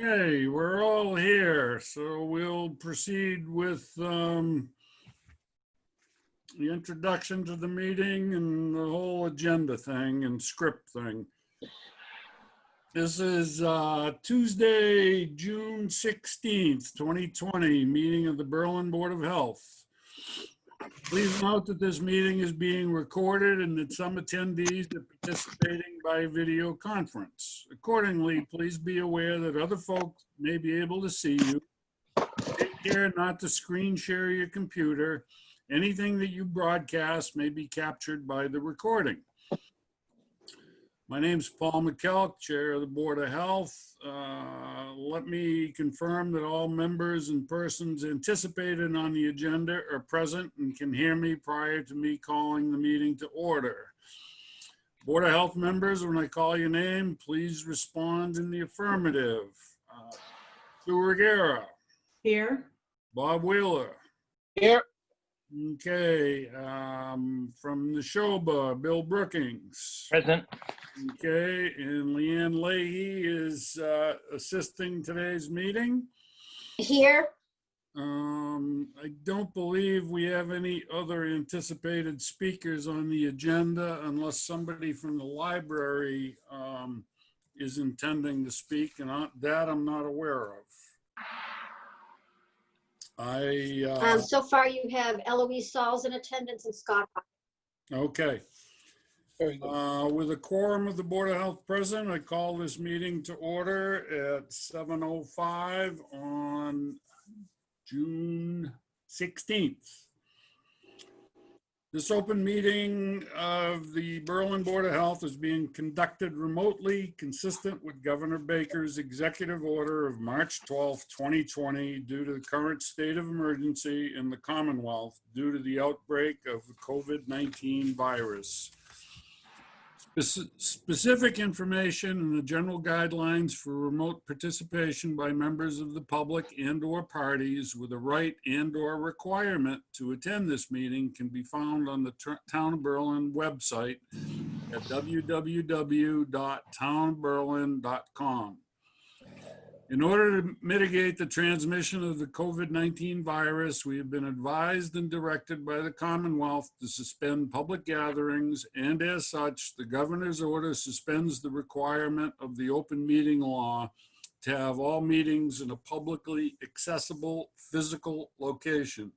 Okay, we're all here, so we'll proceed with the introduction to the meeting and the whole agenda thing and script thing. This is Tuesday, June 16th, 2020, meeting of the Berlin Board of Health. Please note that this meeting is being recorded and that some attendees are participating by video conference. Accordingly, please be aware that other folks may be able to see you. Take care not to screen share your computer. Anything that you broadcast may be captured by the recording. My name's Paul McKelk, Chair of the Board of Health. Let me confirm that all members and persons anticipated on the agenda are present and can hear me prior to me calling the meeting to order. Board of Health members, when I call your name, please respond in the affirmative. Sue Regera. Here. Bob Wheeler. Here. Okay, from the SHOBA, Bill Brookings. Present. Okay, and Leanne Leahy is assisting today's meeting. Here. I don't believe we have any other anticipated speakers on the agenda unless somebody from the library is intending to speak, and that I'm not aware of. So far you have Eloise Sauls in attendance and Scott. Okay. Very good. With a quorum of the Board of Health present, I call this meeting to order at 7:05 on June 16th. This open meeting of the Berlin Board of Health is being conducted remotely, consistent with Governor Baker's executive order of March 12th, 2020, due to the current state of emergency in the Commonwealth due to the outbreak of the COVID-19 virus. Specific information and the general guidelines for remote participation by members of the public and/or parties with a right and/or requirement to attend this meeting can be found on the Town of Berlin website at www.townofberlin.com. In order to mitigate the transmission of the COVID-19 virus, we have been advised and directed by the Commonwealth to suspend public gatherings, and as such, the governor's order suspends the requirement of the open meeting law to have all meetings in a publicly accessible physical location.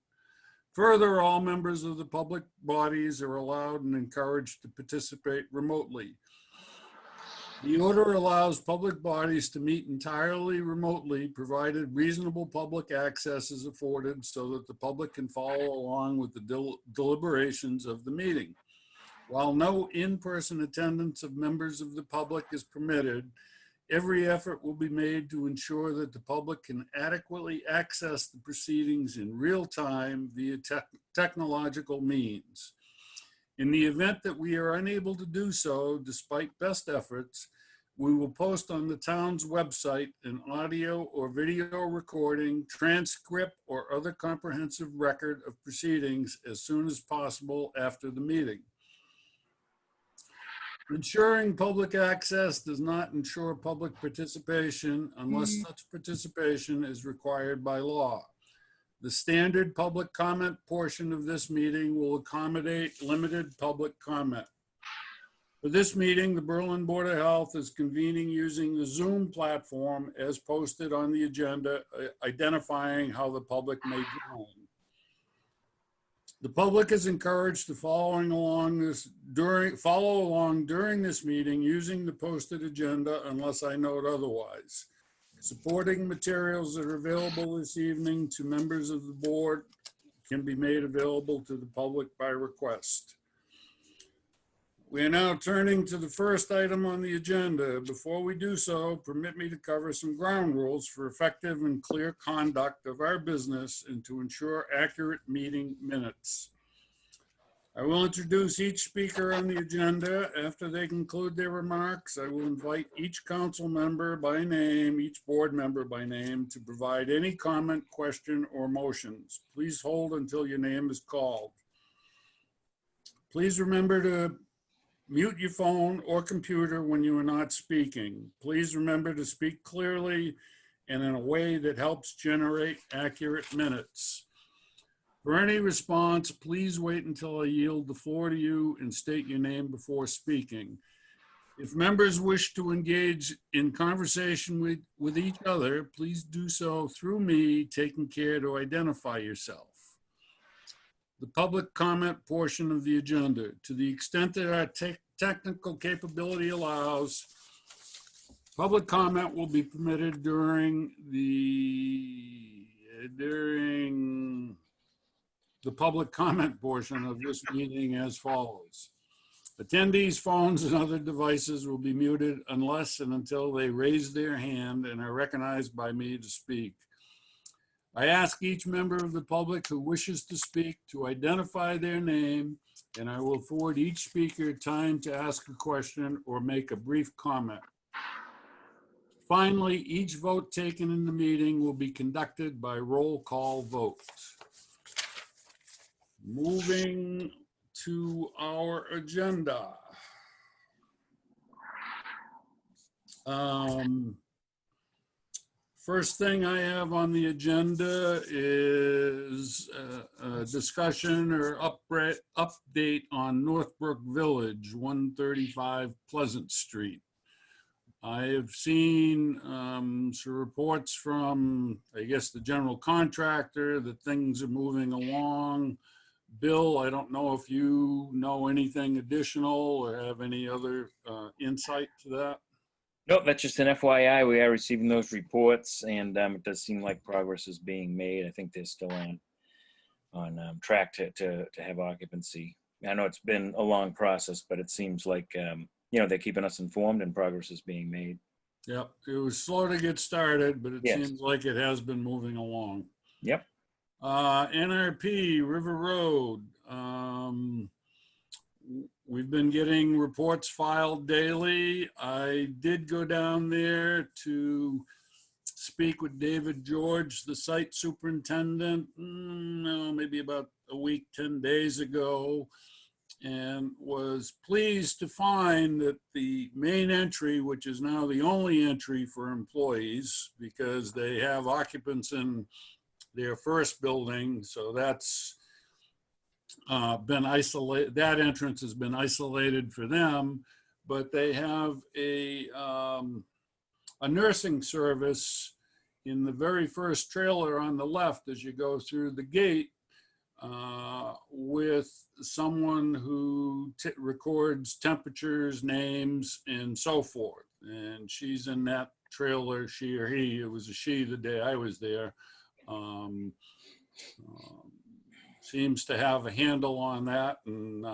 Further, all members of the public bodies are allowed and encouraged to participate remotely. The order allows public bodies to meet entirely remotely, provided reasonable public access is afforded so that the public can follow along with the deliberations of the meeting. While no in-person attendance of members of the public is permitted, every effort will be made to ensure that the public can adequately access the proceedings in real time via technological means. In the event that we are unable to do so, despite best efforts, we will post on the town's website an audio or video recording, transcript, or other comprehensive record of proceedings as soon as possible after the meeting. Ensuring public access does not ensure public participation unless such participation is required by law. The standard public comment portion of this meeting will accommodate limited public comment. For this meeting, the Berlin Board of Health is convening using the Zoom platform as posted on the agenda, identifying how the public may join. The public is encouraged to follow along during this meeting using the posted agenda unless I note otherwise. Supporting materials that are available this evening to members of the board can be made available to the public by request. We are now turning to the first item on the agenda. Before we do so, permit me to cover some ground rules for effective and clear conduct of our business and to ensure accurate meeting minutes. I will introduce each speaker on the agenda. After they conclude their remarks, I will invite each council member by name, each board member by name, to provide any comment, question, or motions. Please hold until your name is called. Please remember to mute your phone or computer when you are not speaking. Please remember to speak clearly and in a way that helps generate accurate minutes. For any response, please wait until I yield the floor to you and state your name before speaking. If members wish to engage in conversation with each other, please do so through me, taking care to identify yourself. The public comment portion of the agenda. To the extent that our technical capability allows, public comment will be permitted during the public comment portion of this meeting as follows. Attendees' phones and other devices will be muted unless and until they raise their hand and are recognized by me to speak. I ask each member of the public who wishes to speak to identify their name, and I will afford each speaker time to ask a question or make a brief comment. Finally, each vote taken in the meeting will be conducted by roll call vote. Moving to our agenda. First thing I have on the agenda is a discussion or update on Northbrook Village, 135 Pleasant Street. I have seen some reports from, I guess, the general contractor that things are moving along. Bill, I don't know if you know anything additional or have any other insight to that. Nope, that's just an FYI. We are receiving those reports, and it does seem like progress is being made. I think they're still on track to have occupancy. I know it's been a long process, but it seems like they're keeping us informed and progress is being made. Yep, it was slow to get started, but it Yes. seems like it has been moving along. Yep. NRP River Road. We've been getting reports filed daily. I did go down there to speak with David George, the site superintendent, maybe about a week, 10 days ago, and was pleased to find that the main entry, which is now the only entry for employees because they have occupants in their first building, so that's been isolated. That entrance has been isolated for them, but they have a nursing service in the very first trailer on the left as you go through the gate with someone who records temperatures, names, and so forth. And she's in that trailer, she or he, it was a she the day I was there. Seems to have a handle on that, and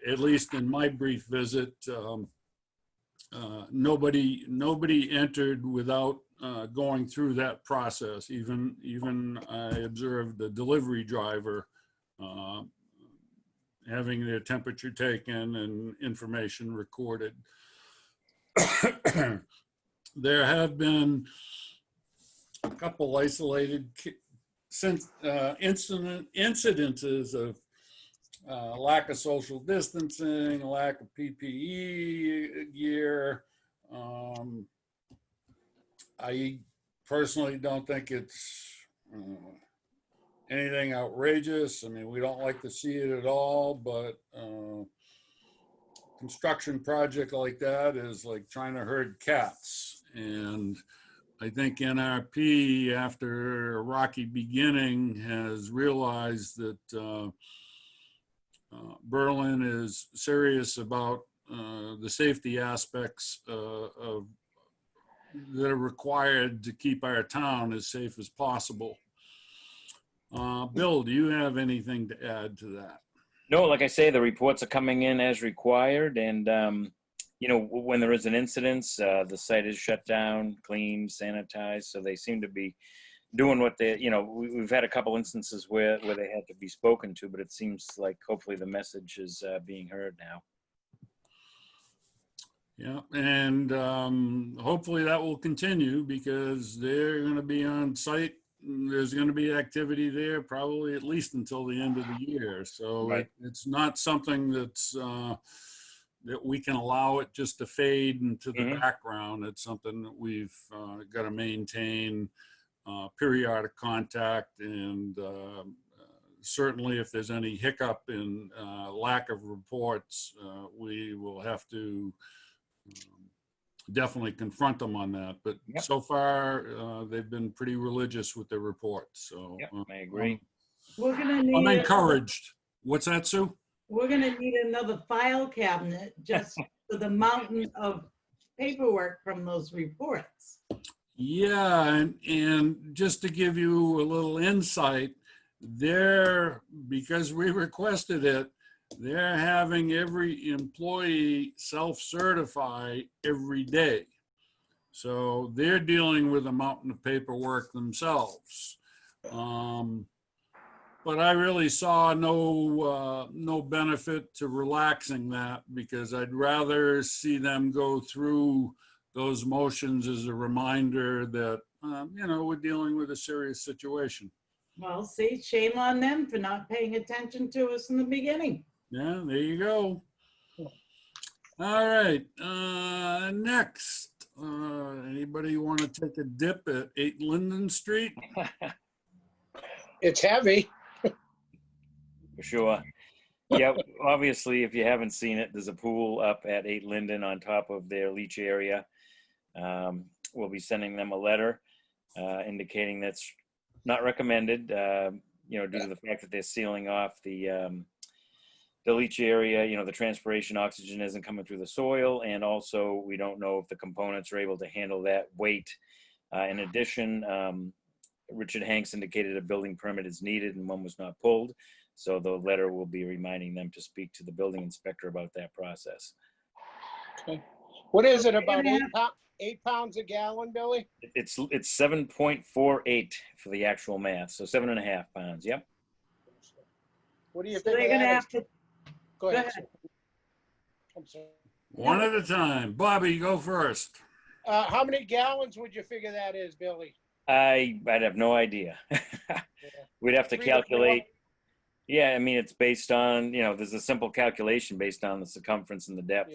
at least in my brief visit, nobody entered without going through that process. Even I observed the delivery driver having their temperature taken and information recorded. There have been a couple isolated incidences of lack of social distancing, lack of PPE gear. I personally don't think it's anything outrageous. I mean, we don't like to see it at all, but construction project like that is like trying to herd cats. And I think NRP, after a rocky beginning, has realized that Berlin is serious about the safety aspects that are required to keep our town as safe as possible. Bill, do you have anything to add to that? No, like I say, the reports are coming in as required, and when there is an incident, the site is shut down, cleaned, sanitized. So they seem to be doing what they, we've had a couple instances where they had to be spoken to, but it seems like hopefully the message is being heard now. Yeah, and hopefully that will continue because they're going to be on site. There's going to be activity there probably at least until the end of the year. So Right. it's not something that's that we can allow it just to fade into the Mhm. background. It's something that we've got to maintain periodic contact, and certainly if there's any hiccup in lack of reports, we will have to definitely confront them on that. But Yep. so far, they've been pretty religious with their reports. So Yep, I agree. We're gonna I'm need, encouraged. What's that, Sue? we're gonna need another file cabinet just for the mountain of paperwork from those reports. Yeah, and just to give you a little insight, because we requested it, they're having every employee self-certify every day. So they're dealing with a mountain of paperwork themselves. But I really saw no benefit to relaxing that, because I'd rather see them go through those motions as a reminder that, we're dealing with a serious situation. Well, see, shame on them for not paying attention to us in the beginning. Yeah, there you go. All right, next, anybody want to take a dip at 8 Linden Street? It's heavy. For sure. Yeah, obviously, if you haven't seen it, there's a pool up at 8 Linden on top of their leach area. We'll be sending them a letter indicating that's not recommended, due to the fact that they're sealing off the leach area. The transpiration oxygen isn't coming through the soil, and also we don't know if the components are able to handle that weight. In addition, Richard Hanks indicated a building permit is needed and one was not pulled. So the letter will be reminding them to speak to the building inspector about that process. Okay. What is it, about 8 pounds a gallon, Billy? It's 7.48 for the actual math, so 7.5 pounds. Yep. What do you So think they're of gonna that? have to, Go ahead. ahead. I'm sorry. One at a time. Bobby, go first. How many gallons would you figure that is, Billy? I'd have no idea. We'd have to 3 to 4? calculate. Yeah, I mean, it's based on, there's a simple calculation based on the circumference and the depth.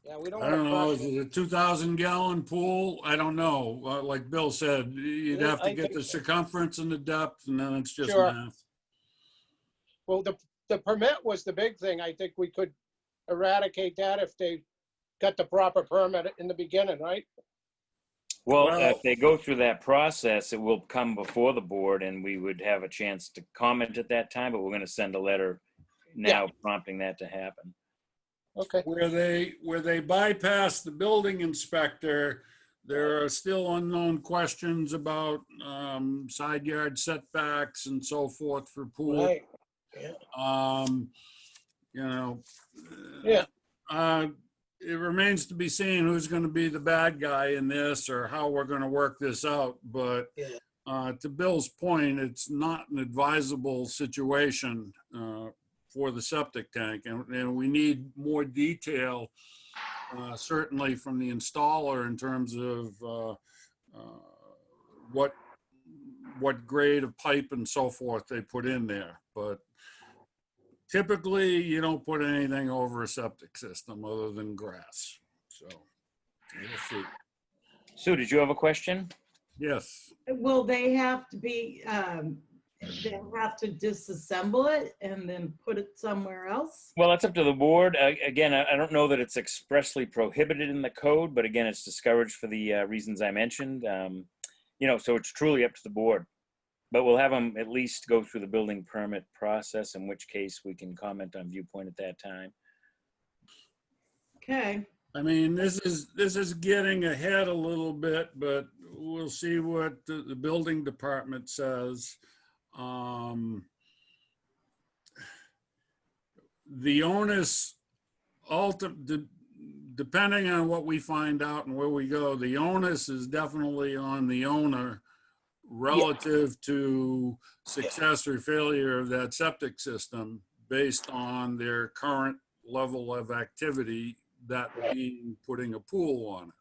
Yeah, we don't I don't know, want is to it a 2,000 gallon pool? I don't know. Like Bill said, you'd Yeah, have to I get think the so. circumference and the depth, and then it's just Sure. math. Well, the permit was the big thing. I think we could eradicate that if they got the proper permit in the beginning, right? Well, Well- if they go through that process, it will come before the board and we would have a chance to comment at that time, but we're going to send a letter now prompting that to happen. Okay. Where they bypass the building inspector, there are still unknown questions about side yard setbacks and so forth for pool. Right. Yeah. It remains to be seen who's going to be the bad guy in this or how we're going to work this out. But to Bill's point, it's not an advisable situation for the septic tank. And we need more detail, certainly from the installer, in terms of what grade of pipe and so forth they put in there. But typically, you don't put anything over a septic system other than grass. So we'll see. Sue, did you have a question? Yes. Will they have to be, they'll have to disassemble it and then put it somewhere else? Well, that's up to the board. Again, I don't know that it's expressly prohibited in the code, but again, it's discouraged for the reasons I mentioned. So it's truly up to the board. But we'll have them at least go through the building permit process, in which case we can comment on viewpoint at that time. Okay. I mean, this is getting ahead a little bit, but we'll see what the building department says. The onus, depending on what we find out and where we go, the onus is definitely on the owner relative to success or failure of that septic system based on their current level of activity, that being putting a pool on it.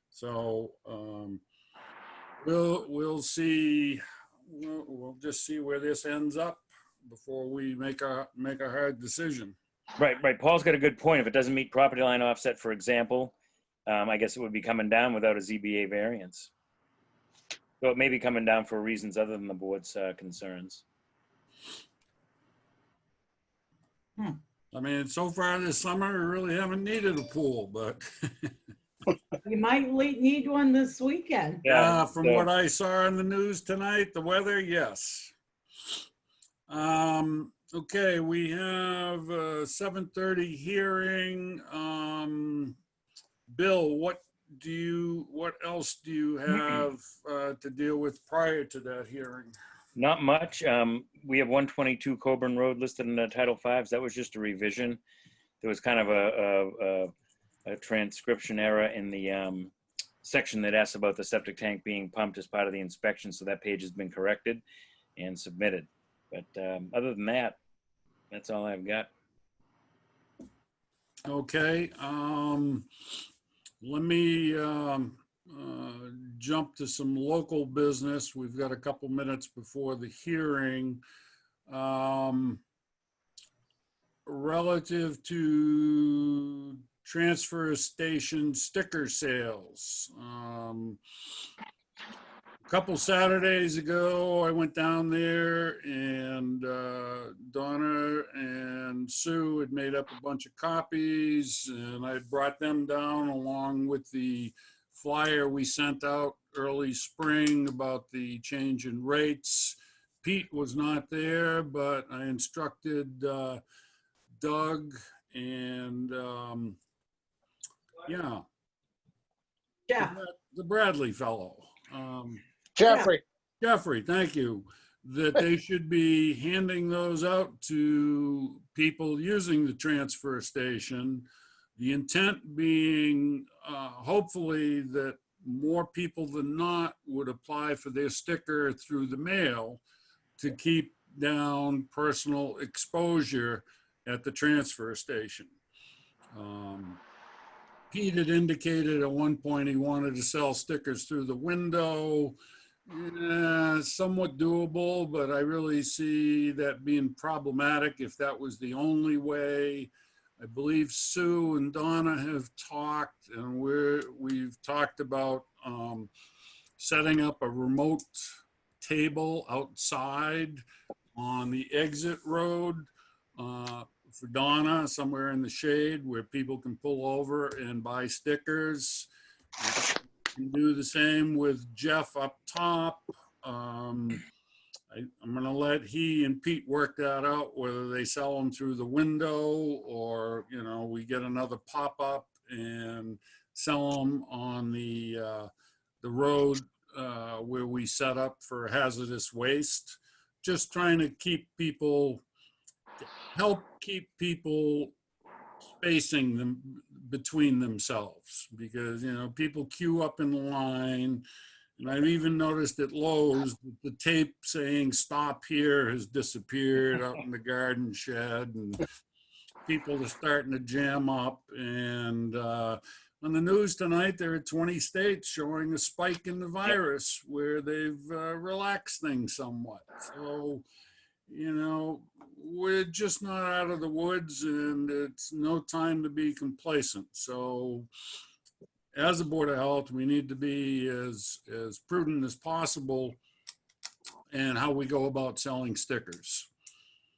So we'll see. We'll just see where this ends up before we make a hard decision. Right. Paul's got a good point. If it doesn't meet property line offset, for example, I guess it would be coming down without a ZBA variance. So it may be coming down for reasons other than the board's concerns. I mean, so far this summer, we really haven't needed a pool, but You might need one this weekend. from so- what I saw in the news tonight, the weather, yes. Okay, we have a 7:30 hearing. Bill, what else do you have to deal with prior to that hearing? Not much. We have 122 Coburn Road listed in the Title V. That was just a revision. There was kind of a transcription error in the section that asks about the septic tank being pumped as part of the inspection. So that page has been corrected and submitted. But other than that, that's all I've got. Okay, let me jump to some local business. We've got a couple minutes before the hearing. Relative to transfer station sticker sales. A couple Saturdays ago, I went down there and Donna and Sue had made up a bunch of copies and I brought them down along with the flyer we sent out early spring about the change in rates. Pete was not there, but I instructed Doug and Yeah. the Bradley fellow. Jeffrey, Jeffrey, thank you. That they should be handing those out to people using the transfer station. The intent being, hopefully, that more people than not would apply for their sticker through the mail to keep down personal exposure at the transfer station. Pete had indicated at one point he wanted to sell stickers through the window. Somewhat doable, but I really see that being problematic if that was the only way. I believe Sue and Donna have talked, and we've talked about setting up a remote table outside on the exit road for Donna, somewhere in the shade where people can pull over and buy stickers. Can do the same with Jeff up top. I'm gonna let he and Pete work that out, whether they sell them through the window or, you know, we get another pop-up and sell them on the road where we set up for hazardous waste. Just trying to help keep people spacing them between themselves, because, you know, people queue up in the line. And I've even noticed at Lowe's that the tape saying stop here has disappeared out in the garden shed, and people are starting to jam up. And on the news tonight, there are 20 states showing a spike in the virus where they've relaxed things somewhat. So, you know, we're just not out of the woods, and it's no time to be complacent. So as a Board of Health, we need to be as prudent as possible in how we go about selling stickers.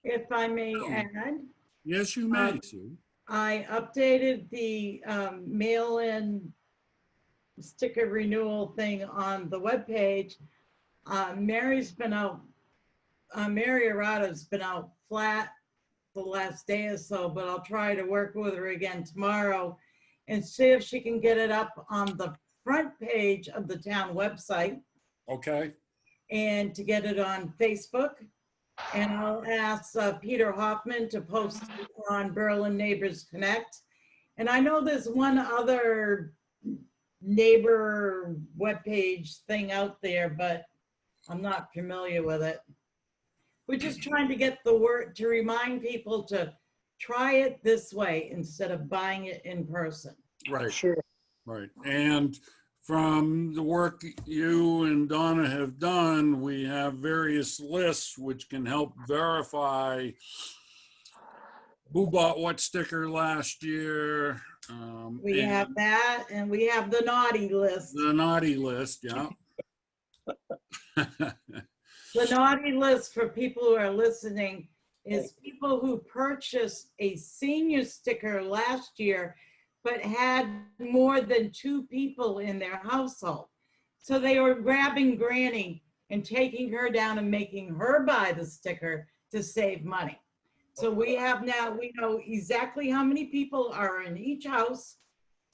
If I may add, Yes, you may, Sue. I updated the mail-in sticker renewal thing on the webpage. Mary's been out, Mary Arata's been out flat the last day or so, but I'll try to work with her again tomorrow and see if she can get it up on the front page of the town website Okay. and to get it on Facebook. And I'll ask Peter Hoffman to post it on Berlin Neighbors Connect. And I know there's one other neighbor webpage thing out there, but I'm not familiar with it. We're just trying to get the word, to remind people to try it this way instead of buying it in person. Right. sure. Right. And from the work you and Donna have done, we have various lists which can help verify who bought what sticker last year. We and have that, and we have the naughty list. the naughty list, yeah. The naughty list for people who are listening is people who purchased a senior sticker last year, but had more than 2 people in their household. So they were grabbing Granny and taking her down and making her buy the sticker to save money. So we have now, we know exactly how many people are in each house.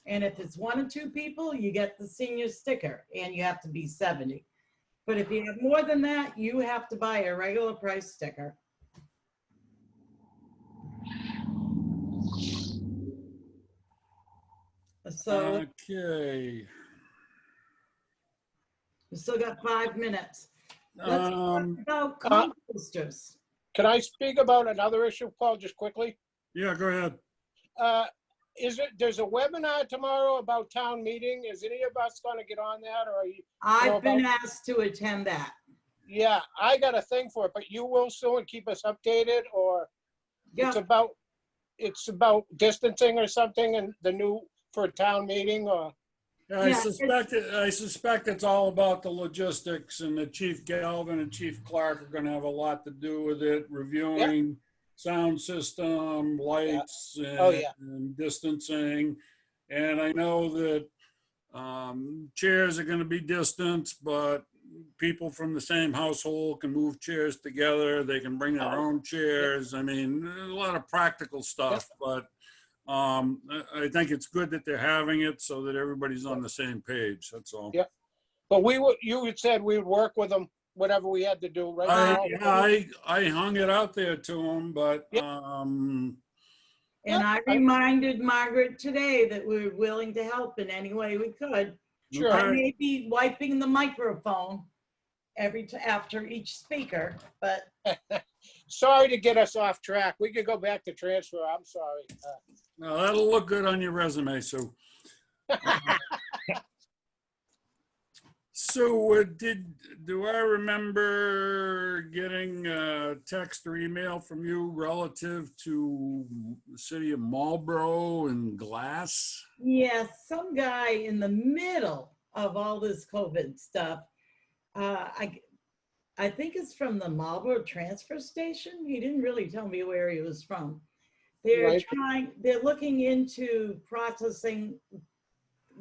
And if it's 1 or 2 people, you get the senior sticker and you have to be 70. But if you have more than that, you have to buy a regular price sticker. So Okay. we still got 5 minutes. Let's talk about composters. Can I speak about another issue, Paul, just quickly? Yeah, go ahead. There's a webinar tomorrow about town meeting. Is any of us going to get on that, or are you? I've been asked to attend that. Yeah, I got a thing for it, but you will soon keep us updated, or Yeah, it's about distancing or something, and the new for a town meeting, or Yeah, I suspect it's all about the logistics, and the Chief Galvin and Chief Clark are gonna have a lot to do with it, reviewing sound system, lights, and distancing. And I know that chairs are gonna be distanced, but people from the same household can move chairs together. They can bring their own chairs. I mean, a lot of practical stuff, but I think it's good that they're having it so that everybody's on the same page. That's all. Yeah. But you had said we would work with them, whatever we had to do, right? I hung it out there to them, but and I reminded Margaret today that we were willing to help in any way we could. Sure. I may be wiping the microphone after each speaker, but Sorry to get us off track. We could go back to transfer. I'm sorry. no, that'll look good on your resume, Sue. So do I remember getting a text or email from you relative to the city of Marlboro and glass? yeah, some guy in the middle of all this COVID stuff, I think it's from the Marlboro transfer station. He didn't really tell me where he was from. They're looking into processing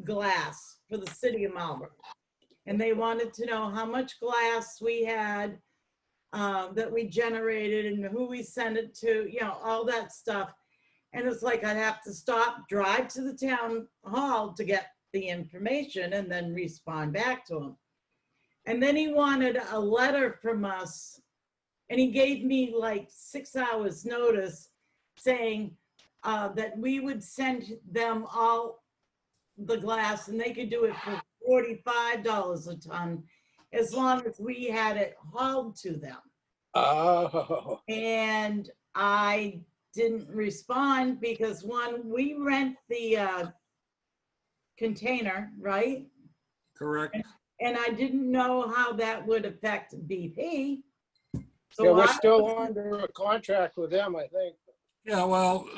glass for the city of Marlboro. And they wanted to know how much glass we had, that we generated, and who we sent it to, all that stuff. And it's like I'd have to drive to the town hall to get the information and then respond back to him. And then he wanted a letter from us, and he gave me like 6 hours notice saying that we would send them all the glass and they could do it for $45 a ton as long as we had it hauled to them. Oh. And I didn't respond because we rent the container, right? Correct. And I didn't know how that would affect BP. So Yeah, we're still under a contract with them, I think. Yeah, well,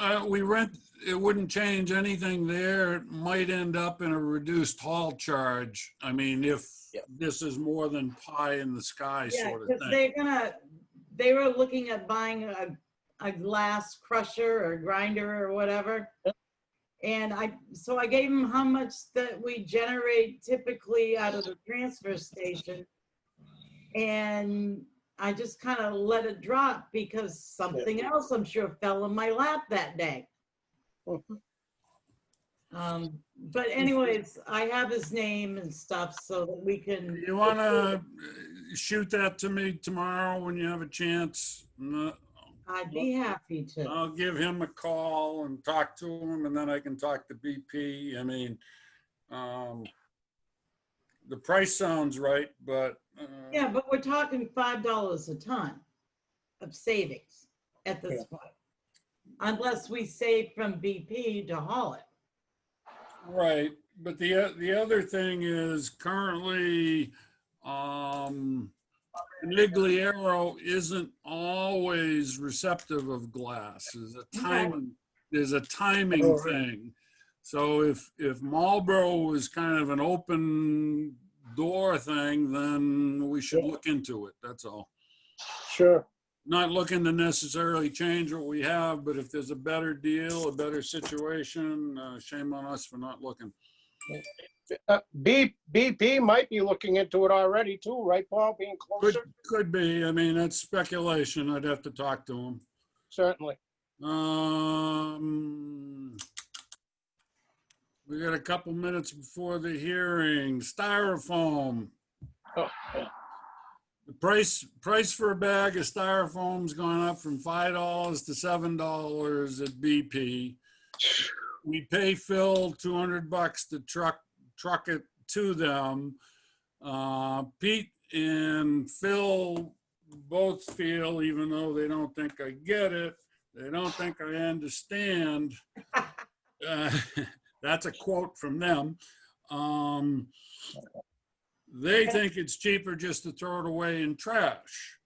it wouldn't change anything there. It might end up in a reduced haul charge. I mean, if this is more than pie in the sky sort of thing. They were looking at buying a glass crusher or grinder or whatever. And so I gave them how much that we generate typically out of the transfer station. And I just kind of let it drop because something else I'm sure fell in my lap that day. But anyways, I have his name and stuff so that we can. You want to shoot that to me tomorrow when you have a chance? I'd be happy to. I'll give him a call and talk to him, and then I can talk to BP. I mean, the price sounds right, but. Yeah, but we're talking $5 a ton of savings at this point, unless we save from BP to haul it. Right, but the other thing is currently, in Migliero isn't always receptive of glass. There's a timing thing. So if Marlboro was kind of an open door thing, then we should look into it. That's all. Sure. Not looking to necessarily change what we have, but if there's a better deal, a better situation, shame on us for not looking. BP might be looking into it already too, right, Paul? Being closer? Could be. I mean, that's speculation. I'd have to talk to him. Certainly. We got a couple minutes before the hearing. Styrofoam. Oh, yeah. The price for a bag of styrofoam's gone up from $5 to $7 at BP. We pay Phil $200 to truck it to them. Pete and Phil both feel, even though they don't think I get it, they don't think I understand. That's a quote from them. They think it's cheaper just to throw it away in trash.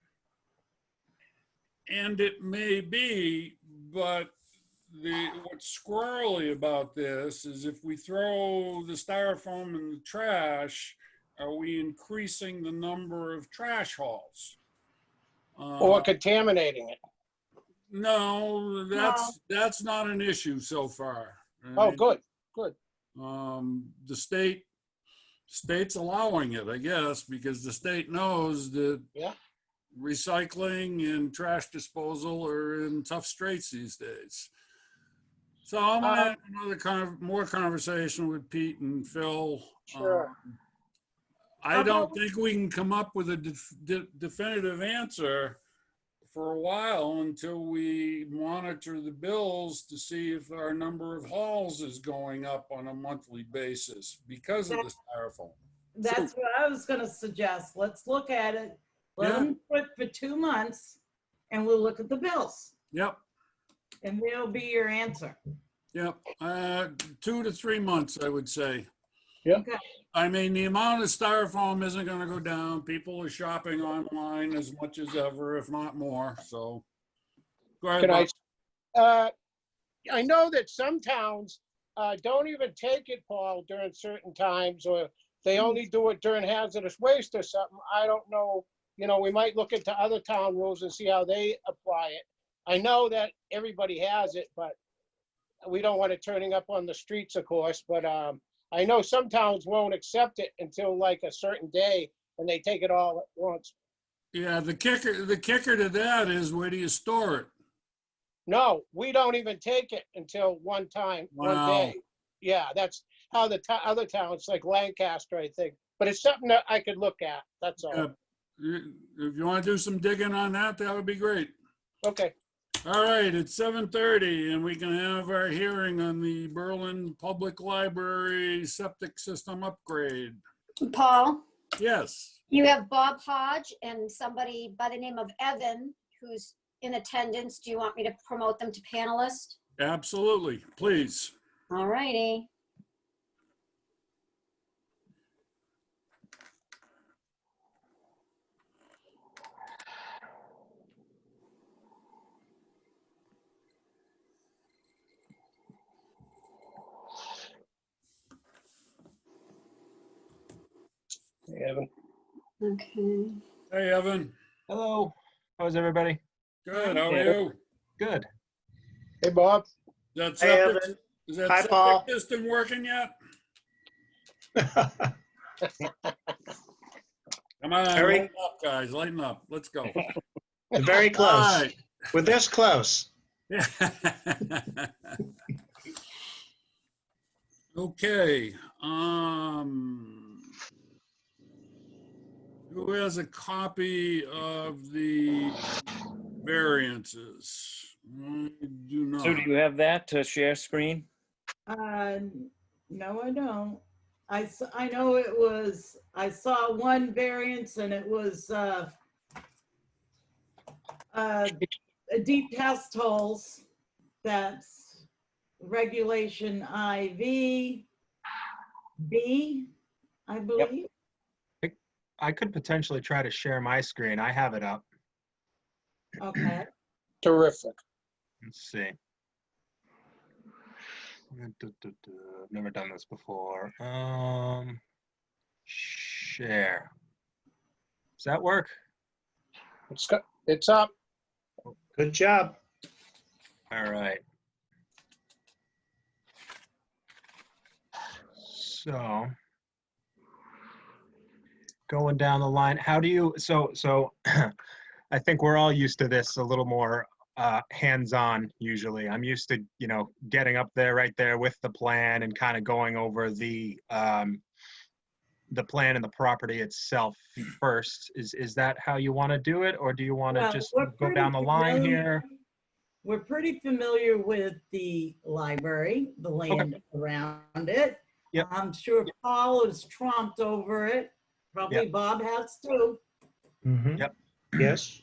And it may be, but what's squirrely about this is if we throw the styrofoam in the trash, are we increasing the number of trash hauls? Or contaminating it. No, that's not an issue so far. Oh, good. The state's allowing it, I guess, because the state knows that recycling and trash disposal are in tough straits these days. So I'm gonna have another more conversation with Pete and Phil. Sure. I don't think we can come up with a definitive answer for a while until we monitor the bills to see if our number of hauls is going up on a monthly basis because of the styrofoam. That's what I was gonna suggest. Let's look at it. Let them quit for 2 months and we'll look at the bills. Yep. And there'll be your answer. Yep. 2 to 3 months, I would say. Yep. Okay. I mean, the amount of styrofoam isn't going to go down. People are shopping online as much as ever, if not more. So, go ahead. Can Bob. I know that some towns don't even take it, Paul, during certain times, or they only do it during hazardous waste or something. I don't know. You know, we might look into other town rules and see how they apply it. I know that everybody has it, but we don't want it turning up on the streets, of course. But I know some towns won't accept it until like a certain day, and they take it all at once. Yeah, the kicker to that is, where do you store it? No, we don't even take it until one day. Yeah, that's how the other towns, like Lancaster, I think. But it's something that I could look at. That's all. If you want to do some digging on that, that would be great. Okay. All right, it's 7:30 and we can have our hearing on the Berlin Public Library septic system upgrade. Paul, Yes. you have Bob Hodge and somebody by the name of Evan who's in attendance. Do you want me to promote them to panelist? Absolutely, please. All righty. Evan. Okay. Hey, Evan. Hello. How's everybody? Good, how are you? Good. Hey, Bob. Is that Hey, septic, Evan. is that Hi, septic Paul. system working yet? Come on, Very- lighten up, guys, lighten up. Let's go. Very All close. right. We're this close. Yeah. Okay, who has a copy of the variances? I do not. So do you have that to share screen? No, I don't. I know it was, I saw one variance and it was deep test holes. That's regulation IV B, I believe. I could potentially try to share my screen. I have it up. Okay. Terrific. Let's see. I've never done this before. Share. Does that work? It's up. Good job. All right. So going down the line, how do you, so I think we're all used to this a little more hands-on usually. I'm used to, getting up there right there with the plan and kind of going over the plan and the property itself first. Is that how you want to do it, or do you want to Well, just we're go pretty down the line familiar- here? We're pretty familiar with the library, the land around it. Yep. I'm sure Paul is trumped over it. Probably Bob has too. Yep. Yes.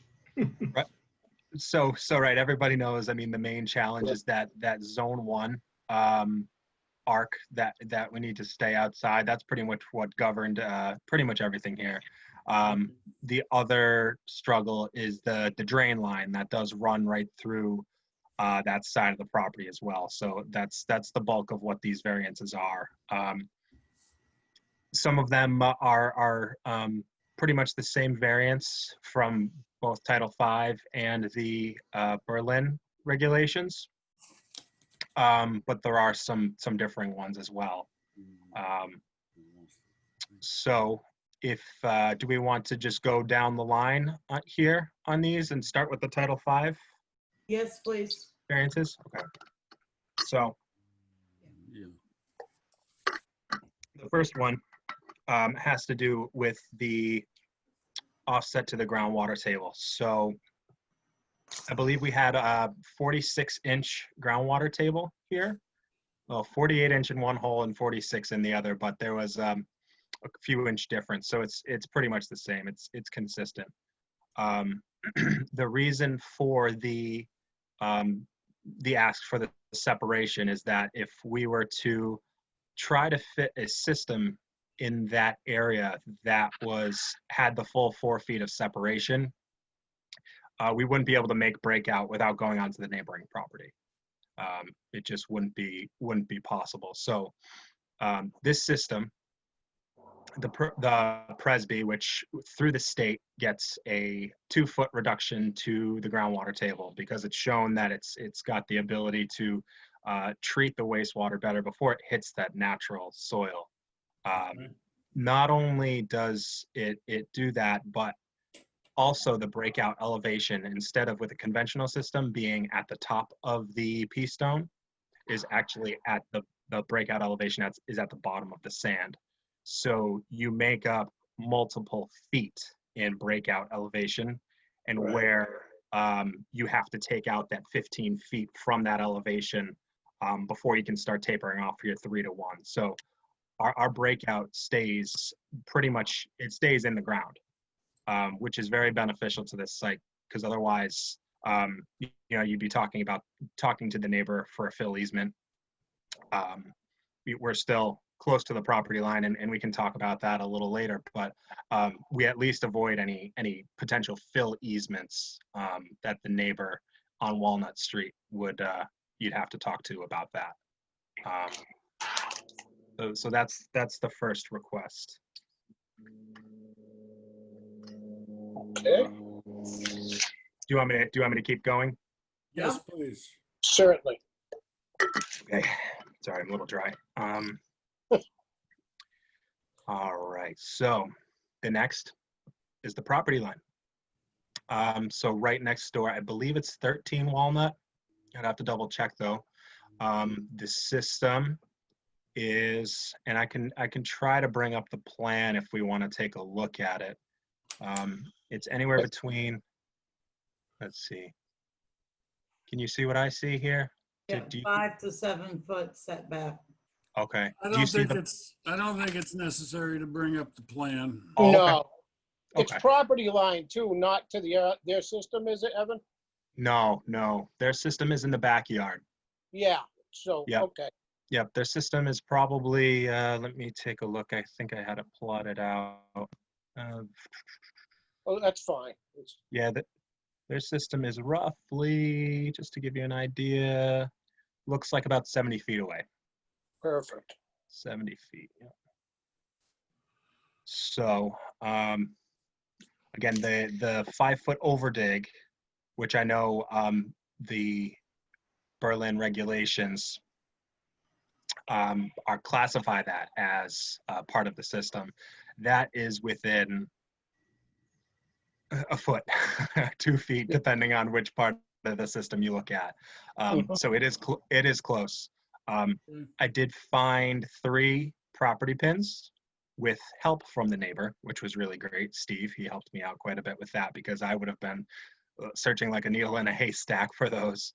So right, everybody knows, I mean, the main challenge is that zone 1 arc that we need to stay outside. That's pretty much what governed pretty much everything here. The other struggle is the drain line that does run right through that side of the property as well. So that's the bulk of what these variances are. Some of them are pretty much the same variance from both Title V and the Berlin regulations, but there are some differing ones as well. So if do we want to just go down the line here on these and start with the Title V Yes, please. variances? Okay. So Yeah. the first one has to do with the offset to the groundwater table. So I believe we had a 46-inch groundwater table here. Well, 48-inch in one hole and 46 in the other, but there was a few inch difference. So it's pretty much the same. It's consistent. The reason for the ask for the separation is that if we were to try to fit a system in that area that had the full 4 feet of separation, we wouldn't be able to make breakout without going onto the neighboring property. It just wouldn't be possible. So this system, the Presby, which through the state gets a 2-foot reduction to the groundwater table because it's shown that it's got the ability to treat the wastewater better before it hits that natural soil. Not only does it do that, but also the breakout elevation, instead of with a conventional system being at the top of the pea stone, is actually at the breakout elevation is at the bottom of the sand. So you make up multiple feet in breakout elevation, and Right. where you have to take out that 15 feet from that elevation before you can start tapering off for your 3-to-1. So our breakout stays pretty much, it stays in the ground, which is very beneficial to this site, because otherwise, you'd be talking to the neighbor for a fill easement. We're still close to the property line, and we can talk about that a little later, but we at least avoid any potential fill easements that the neighbor on Walnut Street you'd have to talk to about that. So that's the first request. Okay, Do you want me to keep going? Yes, please. certainly. Okay. Sorry, I'm a little dry. All right. So the next is the property line. So right next door, I believe it's 13 Walnut. I'd have to double check though. The system is, and I can try to bring up the plan if we want to take a look at it. It's anywhere between, let's see. Can you see what I see here? Yeah, Do you- 5 to 7 foot setback. Okay. I Do you don't see think it's necessary to bring up the plan. Oh, okay. No. It's Okay. property line too, not to their system, is it, Evan? No. Their system is in the backyard. Yeah, so, Yeah. okay. Yep, their system is probably, let me take a look. I think I had it plotted out. Oh, that's fine. Yeah, their system is roughly, just to give you an idea, looks like about 70 feet away. Perfect. 70 feet. Yeah. So, again, the 5-foot overdig, which I know the Berlin regulations are classify that as part of the system. That is within a foot, 2 feet, depending on which part of the system you look at. So it is close. I did find 3 property pins with help from the neighbor, which was really great. Steve, he helped me out quite a bit with that because I would have been searching like a needle in a haystack for those.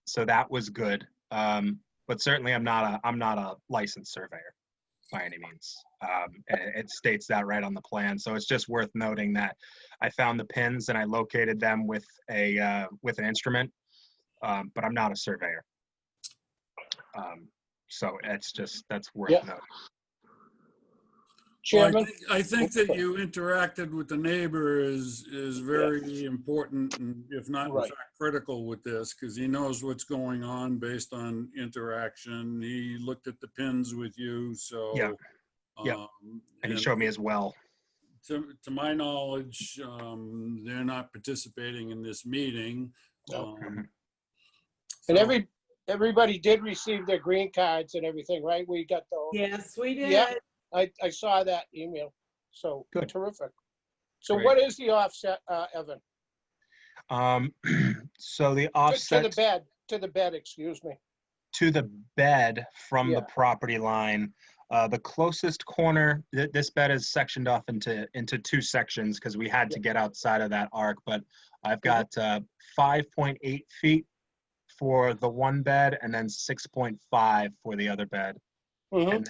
So that was good. But certainly I'm not a licensed surveyor by any means. It states that right on the plan. So it's just worth noting that I found the pins and I located them with an instrument, but I'm not a surveyor. So that's worth Yeah. noting. Well, Chairman? I think that you interacted with the neighbor is very important, and if not, in Right. fact, critical with this, because he knows what's going on based on interaction. He looked at the pins with you, so. Yeah. Yeah. And he showed me as well. To my knowledge, they're not participating in this meeting. No. So- And everybody did receive their green cards and everything, right? We got those. Yes, we did. Yeah. I saw that email. So Good. terrific. So Great. what is the offset, Evan? So the To offset the bed, excuse me. to the bed from the Yeah. property line, the closest corner, this bed is sectioned off into 2 sections because we had to get outside of that arc, but I've got 5.8 feet for the one bed and then 6.5 for the other bed. Mhm.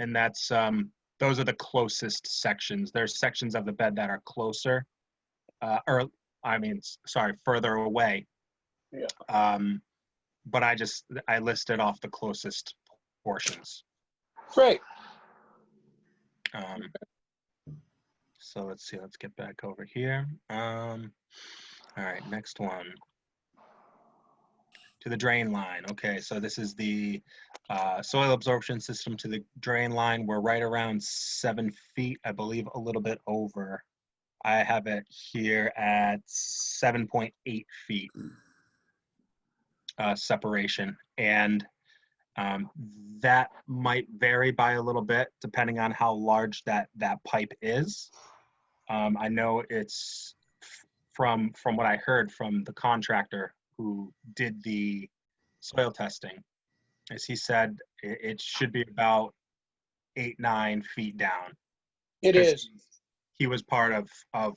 And that's those are the closest sections. There's sections of the bed that are closer, further away. Yeah. But I listed off the closest portions. Great. So let's see, let's get back over here. All right, next one. To the drain line. Okay, so this is the soil absorption system to the drain line. We're right around 7 feet, I believe a little bit over. I have it here at 7.8 feet separation. And that might vary by a little bit depending on how large that pipe is. I know it's from what I heard from the contractor who did the soil testing, as he said, it should be about 8-9 feet down. It 'Cause is. He was part of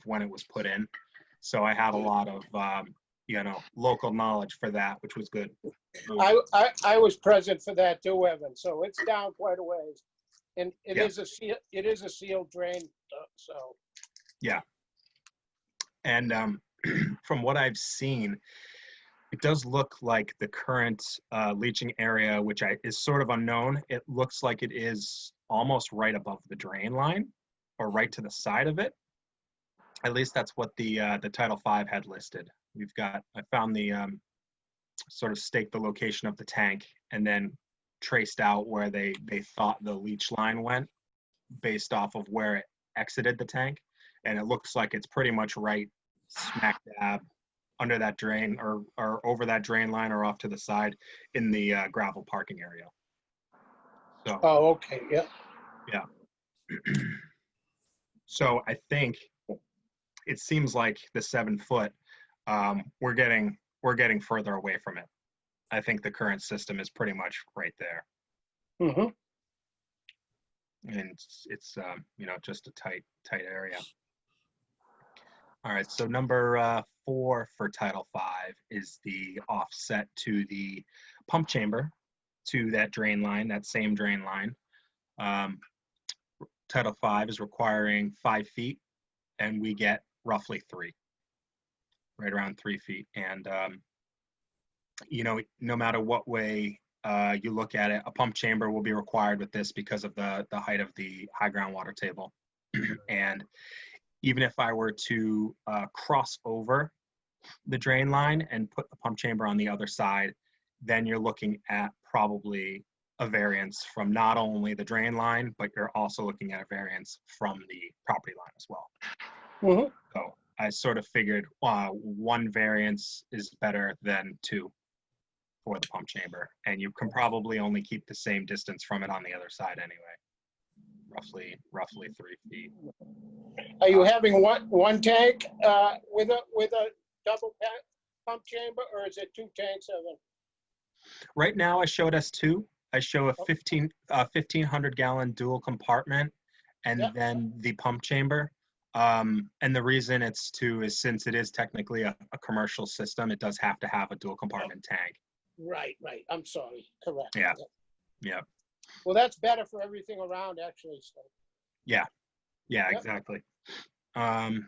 when it was put in, so I have a lot of local knowledge for that, which was good. I was present for that too, Evan, so it's down quite a ways. And it Yeah. is a sealed drain, so. And from what I've seen, it does look like the current leaching area, which is sort of unknown. It looks like it is almost right above the drain line, or right to the side of it. At least that's what the Title V had listed. I found the sort of staked the location of the tank and then traced out where they thought the leach line went based off of where it exited the tank. And it looks like it's pretty much right smack dab under that drain or over that drain line or off to the side in the gravel parking area. So, Oh, okay, yeah. so I think it seems like the 7 foot, we're getting further away from it. I think the current system is pretty much right there. Mhm. And it's just a tight area. All right, so number 4 for Title V is the offset to the pump chamber to that drain line, that same drain line. Title V is requiring 5 feet, and we get roughly 3, right around 3 feet. And no matter what way you look at it, a pump chamber will be required with this because of the height of the high groundwater table. And even if I were to cross over the drain line and put the pump chamber on the other side, then you're looking at probably a variance from not only the drain line, but you're also looking at a variance from the property line as well. Mhm. So I sort of figured one variance is better than two for the pump chamber, and you can probably only keep the same distance from it on the other side anyway, roughly 3 feet. Are you having one tank with a double pump chamber, or is it two tanks, Evan? Right now, I showed us two. I show a 1,500 gallon dual compartment, and Yep. then the pump chamber. And the reason it's two is since it is technically a commercial system, it does have to have a dual compartment tank. Right. I'm sorry. Correct. Yeah. Yeah. Well, that's better for everything around, actually. So. Yeah, Yep. exactly. All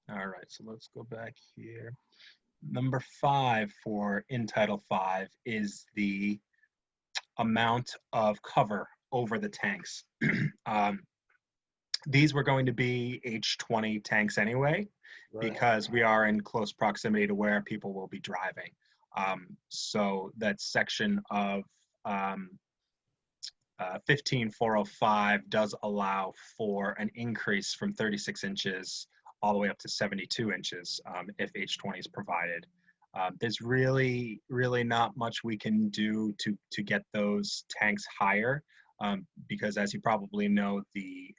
right, so let's go back here. Number 5 in Title 5 is the amount of cover over the tanks. These were going to be H20 tanks anyway, because we are in close proximity to where people will be driving. So that section of 15405 does allow for an increase from 36 inches all the way up to 72 inches if H20 is provided. There's really not much we can do to get those tanks higher because, as you probably know, the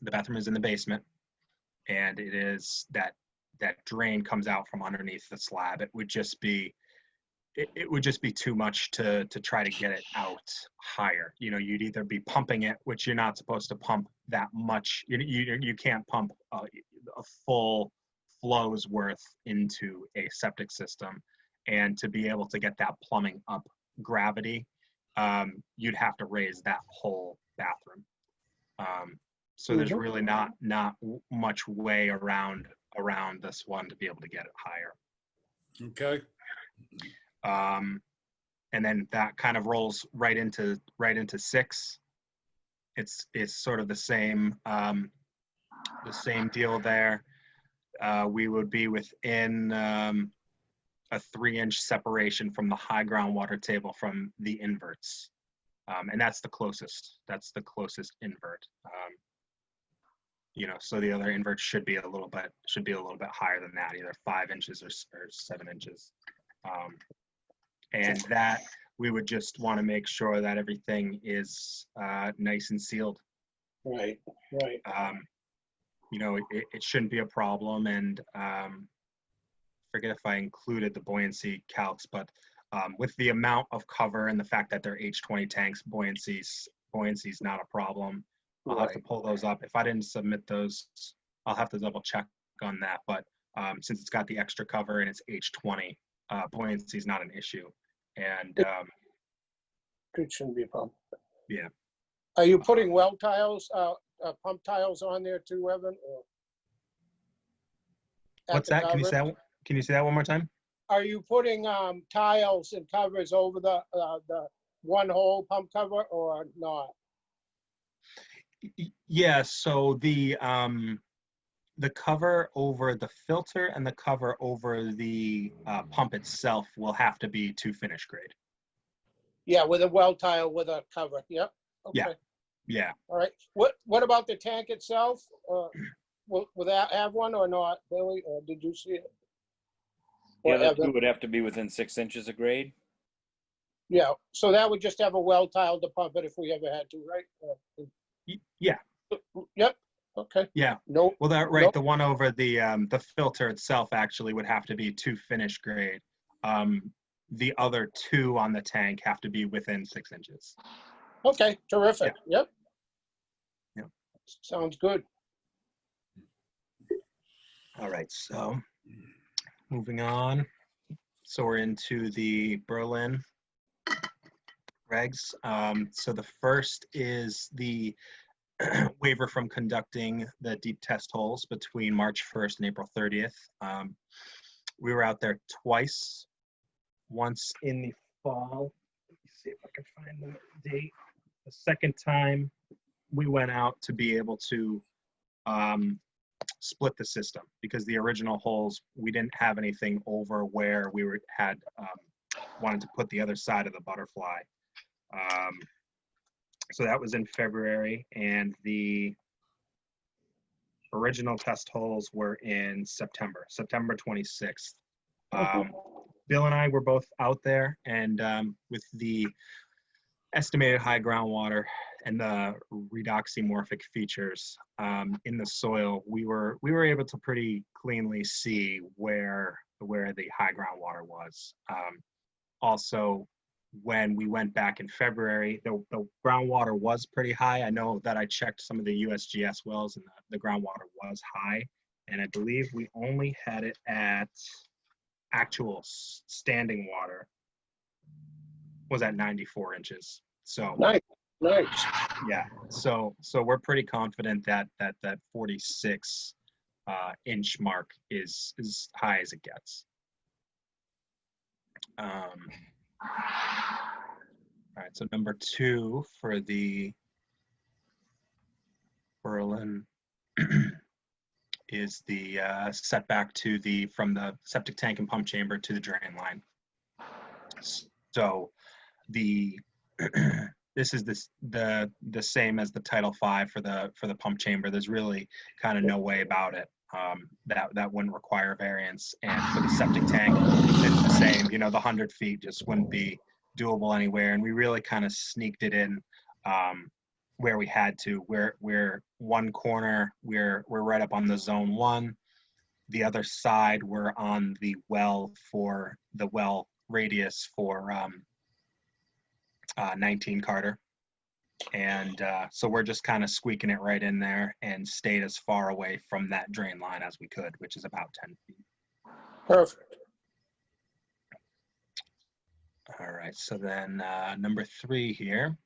bathroom is in the basement, and it is that drain comes out from underneath the slab. It would just be too much to try to get it out higher. You know, you'd either be pumping it, which you're not supposed to pump that much. You can't pump a full flow's worth into a septic system, and to be able to get that plumbing up gravity, you'd have to raise that whole bathroom. So there's really not much way around this one to be able to get it higher. Okay. And then that kind of rolls right into 6. It's sort of the same deal there. We would be within a 3-inch separation from the high groundwater table from the inverts, and that's the closest invert. So the other invert should be a little bit higher than that, either 5 inches or 7 inches. And that we would just want to make sure that everything is nice and sealed. Right. It shouldn't be a problem. And forget if I included the buoyancy calcs, but with the amount of cover and the fact that they're H20 tanks, buoyancy's not a problem. I'll have to pull those up. If I didn't submit those, I'll have to double check on that. But since it's got the extra cover and it's H20, buoyancy is not an issue. And It shouldn't be a problem. yeah. Are you putting well tiles, pump tiles on there too, Evan? Or What's that? Can you say that one more time? Are you putting tiles and covers over the one hole pump cover or not? Yeah. So the cover over the filter and the cover over the pump itself will have to be 2 finish grade. Yeah, with a well tile with a cover. Yep. Okay. Yeah. All right. What about the tank itself? Will that have one or not, Billy? Or did you see it? The Or other Evan? two would have to be within 6 inches of grade. Yeah. So that would just have a well tile to pump it if we ever had to, right? Yeah. Yep. Okay. Yeah. No. Well, Nope. the one over the filter itself actually would have to be 2 finish grade. The other 2 on the tank have to be within 6 inches. Okay. Terrific. Yep. Yep. Sounds good. All right. So moving on. So we're into the Berlin regs. So the first is the waiver from conducting the deep test holes between March 1st and April 30th. We were out there twice, once in the fall. Let me see if I can find the date. The second time we went out to be able to split the system, because the original holes, we didn't have anything over where we had wanted to put the other side of the butterfly. So that was in February, and the original test holes were in September 26th. Bill and I were both out there, and with the estimated high groundwater and the redoxymorphic features in the soil, we were able to pretty cleanly see where the high groundwater was. Also, when we went back in February, the groundwater was pretty high. I know that I checked some of the USGS wells, and the groundwater was high, and I believe we only had it at actual standing water was at 94 inches. So Nice. yeah, so we're pretty confident that 46 inch mark is as high as it gets. All right, so number 2 for the Berlin is the setback to from the septic tank and pump chamber to the drain line. So this is the same as the Title V for the pump chamber. There's really kind of no way about it. That wouldn't require variance. And for the septic tank, it's the same. You know, the 100 feet just wouldn't be doable anywhere. And we really kind of sneaked it in where we had to. We're one corner, we're right up on the zone 1. The other side, we're on the well radius for 19 Carter. And so we're just kind of squeaking it right in there and stayed as far away from that drain line as we could, which is about 10 feet. Perfect. All right, so then number 3 here,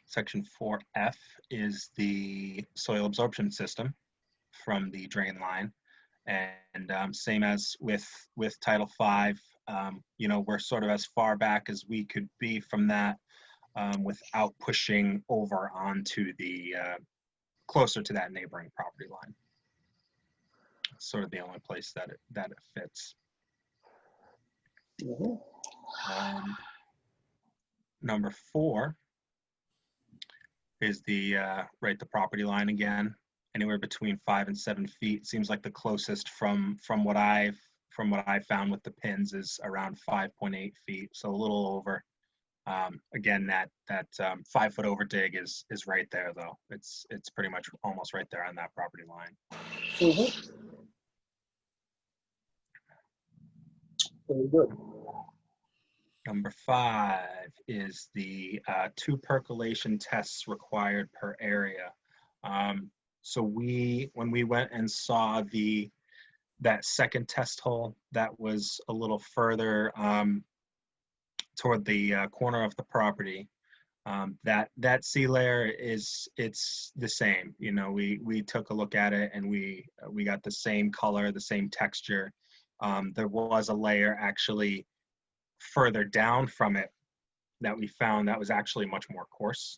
section 4F, is the soil absorption system from the drain line. And same as with Title V, you know, we're sort of as far back as we could be from that without pushing over onto the closer to that neighboring property line. It's sort of the only place that it fits. Number 4 is the property line again, anywhere between 5 and 7 feet. Seems like the closest from what I found with the pins is around 5.8 feet, so a little over. Again, that 5 foot over dig is right there though. It's pretty much almost right there on that property line. Very good. Number 5 is the 2 percolation tests required per area. So when we went and saw that second test hole that was a little further toward the corner of the property, that sea layer it's the same. You know, we took a look at it and we got the same color, the same texture. There was a layer actually further down from it that we found that was actually much more coarse.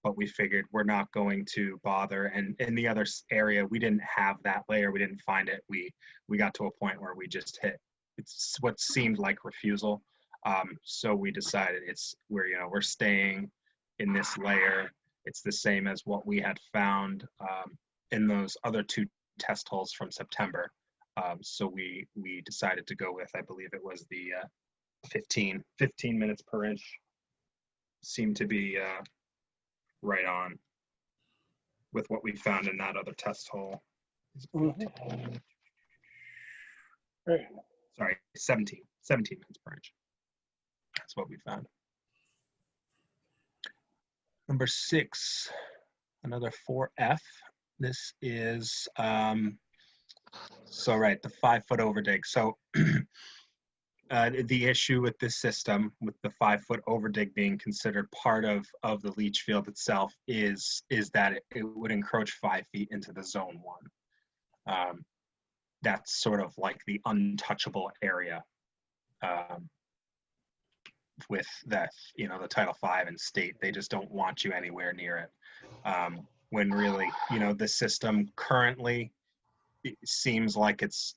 But we figured we're not going to bother. And in the other area, we didn't have that layer. We didn't find it. We got to a point where we just hit, it's what seemed like refusal. So we decided we're staying in this layer. It's the same as what we had found in those other 2 test holes from September. So we decided to go with, I believe it was the 15 minutes per inch. Seemed to be right on with what we found in that other test hole. Right. Sorry, 17 minutes per inch. That's what we found. Number 6, another 4F. This is, the 5 foot over dig. So the issue with this system, with the 5 foot over dig being considered part of the leach field itself, is that it would encroach 5 feet into the zone 1. That's sort of like the untouchable area. the, the Title V and state. They just don't want you anywhere near it. When really, the system currently, it seems like it's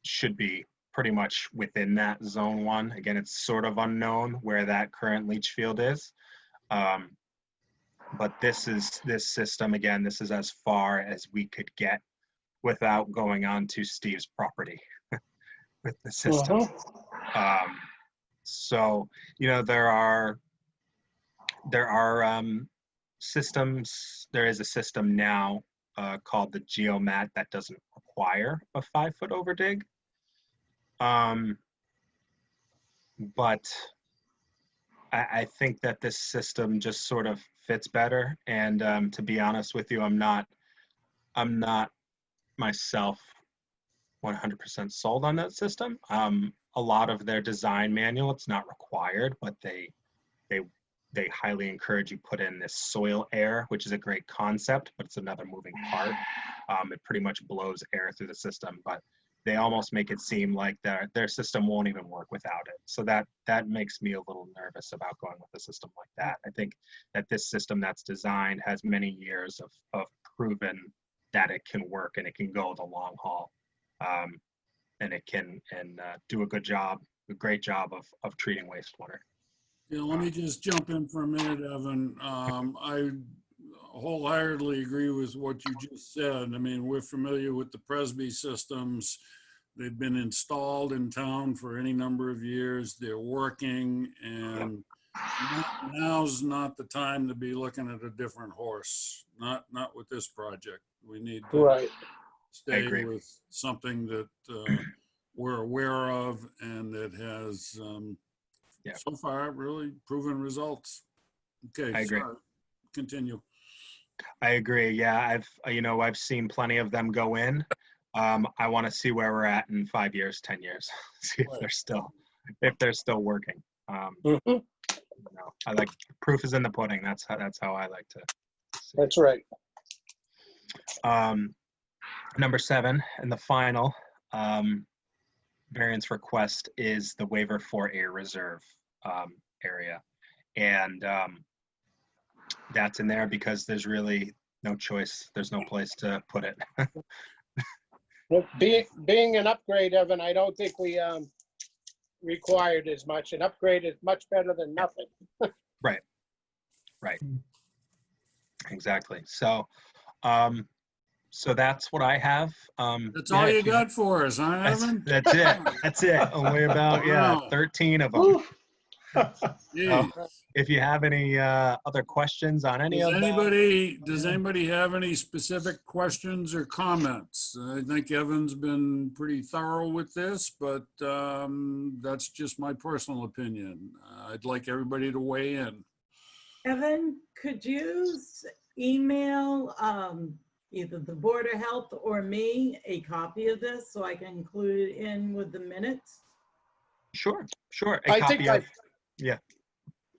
should be pretty much within that zone 1. Again, it's sort of unknown where that current leach field is. But this system, again, this is as far as we could get without going onto Steve's property with the system. So, there are systems. There is a system now called the Geomat that doesn't require a 5-foot overdig. But I think that this system just sort of fits better. And to be honest with you, I'm not myself 100% sold on that system. A lot of their design manual, it's not required, but they highly encourage you put in this soil air, which is a great concept, but it's another moving part. It pretty much blows air through the system, but they almost make it seem like their system won't even work without it. So that makes me a little nervous about going with a system like that. I think that this system that's designed has many years of proven that it can work and it can go the long haul. And it can do a great job of treating wastewater. Yeah, let me just jump in for a minute, Evan. I wholeheartedly agree with what you just said. I mean, we're familiar with the Presby systems. They've been installed in town for any number of years. They're working, and now's not the time to be looking at a different horse. Not with this project. We need to Right. stay agree. with something that we're aware of and that has so far really proven results. Okay, I agree. sorry. Continue. I agree. Yeah, I've seen plenty of them go in. I want to see where we're at in 5 years, 10 years. See if they're still working. I like proof is in the pudding. That's how I like to see. That's right. Number 7 and the final variance request is the waiver for a reserve area, and that's in there because there's really no choice. There's no place to put it. Well, being an upgrade, Evan, I don't think we required as much. An upgrade is much better than nothing. Right. Exactly. So, so that's what I have. That's all you got for us, huh, Evan? That's it. That's it. Only about Wow. 13 of them. Geez. If you have any other questions on any Does of them, anybody have any specific questions or comments? I think Evan's been pretty thorough with this, but that's just my personal opinion. I'd like everybody to weigh in. Evan, could you email either the Board of Health or me a copy of this so I can include it in with the minutes? Sure. I think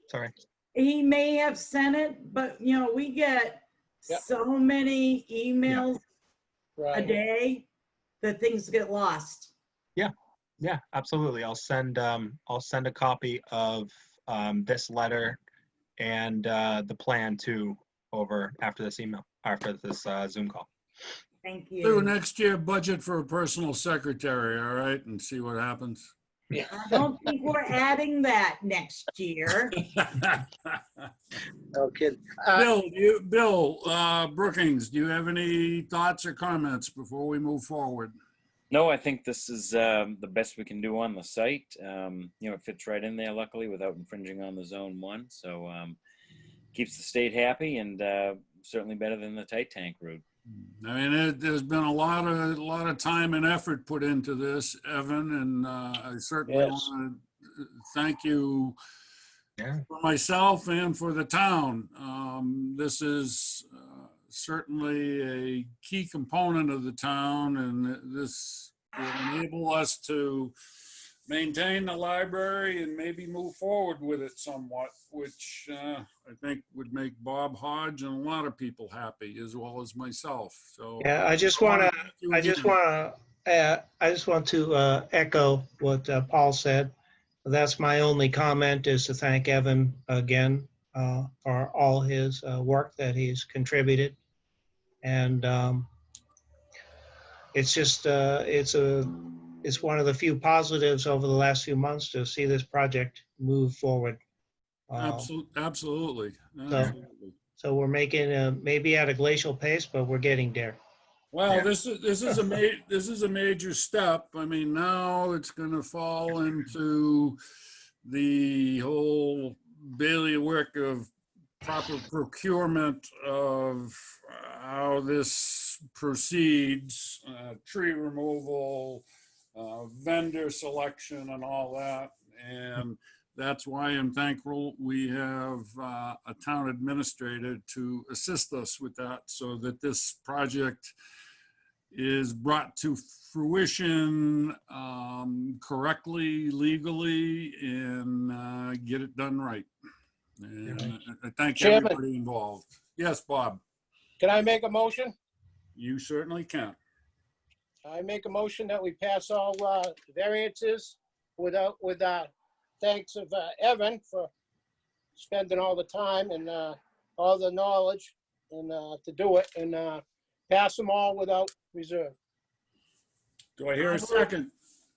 Sorry. He may have sent it, but we get Yep. so many emails a right. day that things get lost. Yeah, absolutely. I'll send a copy of this letter and the plan too over after this Zoom call. Thank Do you. next year budget for a personal secretary, all right, and see what happens. I don't think we're adding that next year. No kidding. Bill Brookings, do you have any thoughts or comments before we move forward? No, I think this is the best we can do on the site. It fits right in there, luckily, without infringing on the Zone 1. So keeps the state happy and certainly better than the tight tank route. I mean, there's been a lot of time and effort put into this, Evan, and I certainly Yes. want to thank you Yeah. for myself and for the town. This is certainly a key component of the town, and this will enable us to maintain the library and maybe move forward with it somewhat, which I think would make Bob Hodge and a lot of people happy, as well as myself. So Yeah, I just want to echo what Paul said. That's my only comment, is to thank Evan again for all his work that he's contributed. And it's just, it's one of the few positives over the last few months to see this project move forward. Absolutely. So- Absolutely. So we're making, maybe at a glacial pace, but we're getting there. Well, Yeah. this is a major step. I mean, now it's going to fall into the whole bailiwick of proper procurement of how this proceeds, tree removal, vendor selection and all that. And that's why I'm thankful we have a town administrator to assist us with that, so that this project is brought to fruition correctly, legally, and get it done right. And I thank Chairman. everybody involved. Yes, Bob, Can I make a motion? you certainly can. I make a motion that we pass all variances with thanks of Evan for spending all the time and all the knowledge and to do it, and pass them all without reserve. Do I hear a second?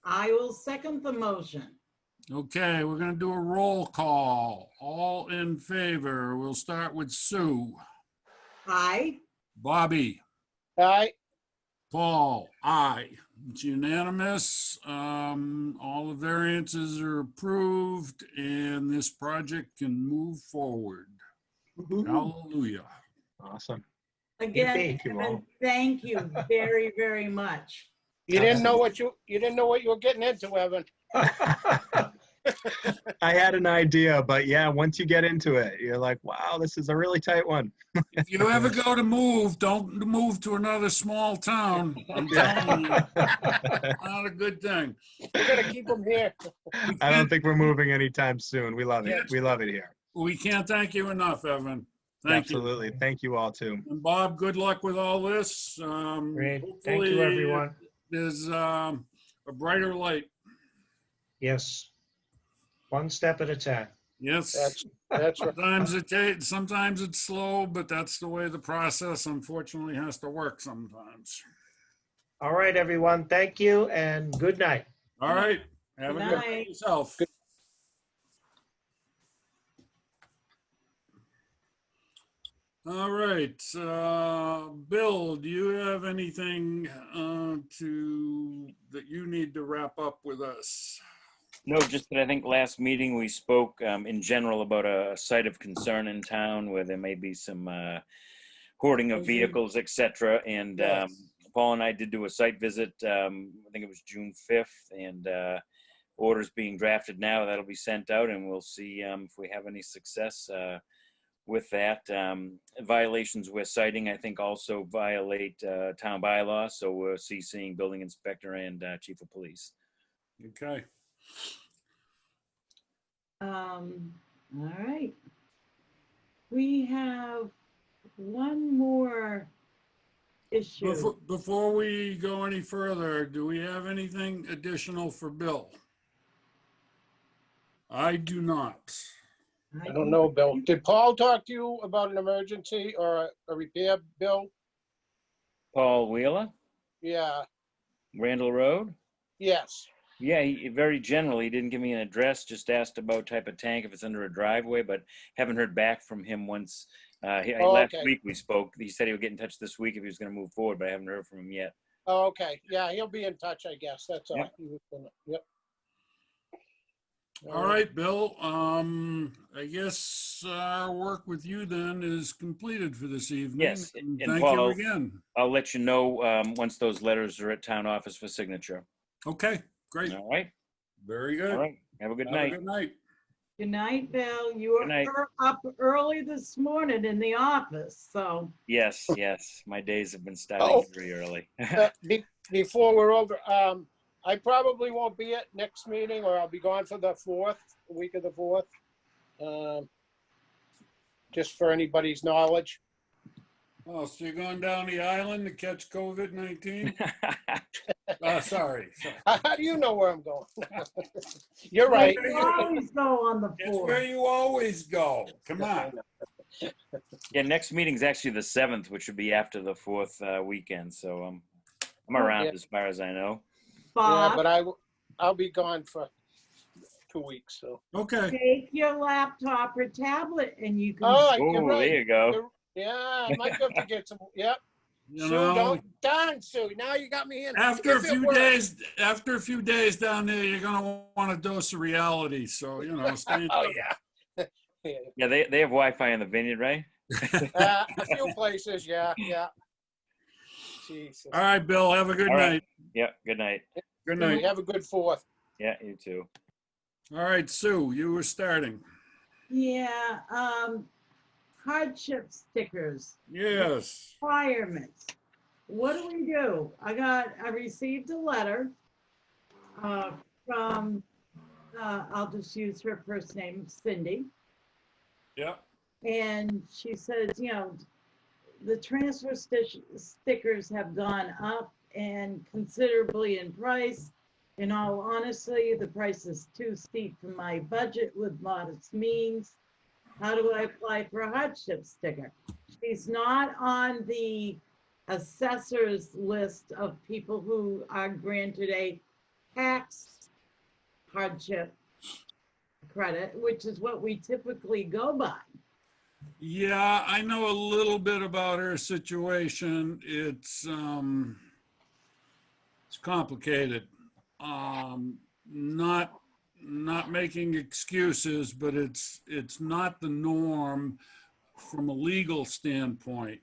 I will second the motion. Okay, we're gonna do a roll call. All in favor. We'll start with Sue. Aye. Bobby. All right, Paul, aye. It's unanimous. All the variances are approved and this project can move forward. Hallelujah. Awesome. Again, Thank you all. Evan, thank you very, very much. you didn't know what you were getting into, Evan. I had an idea, but yeah, once you get into it, you're like, wow, this is a really tight one. If you ever go to move, don't move to another small town. I'm telling you, not a good thing. We're gonna keep them here. I don't think we're moving anytime soon. We love it. Yes. We love it here. We can't thank you enough, Evan. Thank you. Absolutely. Thank you all too. And Bob, good luck with all this. Great. Thank Hopefully you, everyone. There's a brighter light. Yes. One step at a time. Yes. That's right. Sometimes it's slow, but that's the way the process unfortunately has to work sometimes. All right, everyone. Thank you and good night. All right. Have a Good good night. night yourself. All right, Bill, do you have anything that you need to wrap up with us? No, just that I think last meeting we spoke in general about a site of concern in town where there may be some hoarding of vehicles, et cetera. And Yes. Paul and I did do a site visit, I think it was June 5th, and orders being drafted now. That'll be sent out, and we'll see if we have any success with that. Violations we're citing, I think, also violate town bylaws. So we're CCing building inspector and chief of police. Okay. All right. We have one more issue. Before we go any further, do we have anything additional for Bill? I do not. I don't know, Bill. Did Paul talk to you about an emergency or a repair bill? Paul Wheeler, Yeah, Randall Road. yes. Yeah, he very generally didn't give me an address, just asked about type of tank, if it's under a driveway, but haven't heard back from him once. Oh, Last okay. week we spoke. He said he would get in touch this week if he was going to move forward, but I haven't heard from him yet. Oh, okay. Yeah, he'll be in touch, I guess. That's all. Yep. He was gonna- Yep. All right, Bill. I guess our work with you then is completed for this evening. Yes, And and thank Paul- you again. I'll let you know once those letters are at town office for signature. Okay, great. All right. Very good. All right. Have a good Have a night. good night. Good night, Bill. You Good night. were up early this morning in the office, so. Yes, yes. My days have been Oh. starting very early. Before we're over, I probably won't be at next meeting, or I'll be gone for the 4th, the week of the 4th. Just for anybody's knowledge. Oh, so you're going down the island to catch COVID-19? Sorry. How do you know where I'm going? You're right. You always go on the It's where 4th. you always go. Come on. Yeah, next meeting's actually the 7th, which would be after the 4th weekend. So I'm around Yeah. as far as I know. Yeah, Bob, but I'll be gone for 2 weeks, so. Okay. take your laptop or tablet and you can. Oh, you're Oh, right. there you go. Yeah, I might have to get some, yep. You Sue, know, darn, Sue, now you got me in. after a If it few works. days down there, you're gonna want a dose of reality. So, stay in Oh, touch. yeah. Yeah. Yeah, they have Wi-Fi in the vineyard, right? A few places, yeah. Jesus. All right, Bill, have a good All right. night. Yeah, good night. Good night. Have a good 4th. Yeah, you too. All right, Sue, you were starting. Yeah, hardship stickers, Yes. requirements. What do we do? I received a letter from, I'll just use her first name, Cindy. Yep. And she says, the transfer stickers have gone up and considerably in price. In all honesty, the price is too steep for my budget with modest means. How do I apply for a hardship sticker? She's not on the assessor's list of people who are granted a tax hardship credit, which is what we typically go by. Yeah, I know a little bit about her situation. It's complicated. Not making excuses, but it's not the norm from a legal standpoint.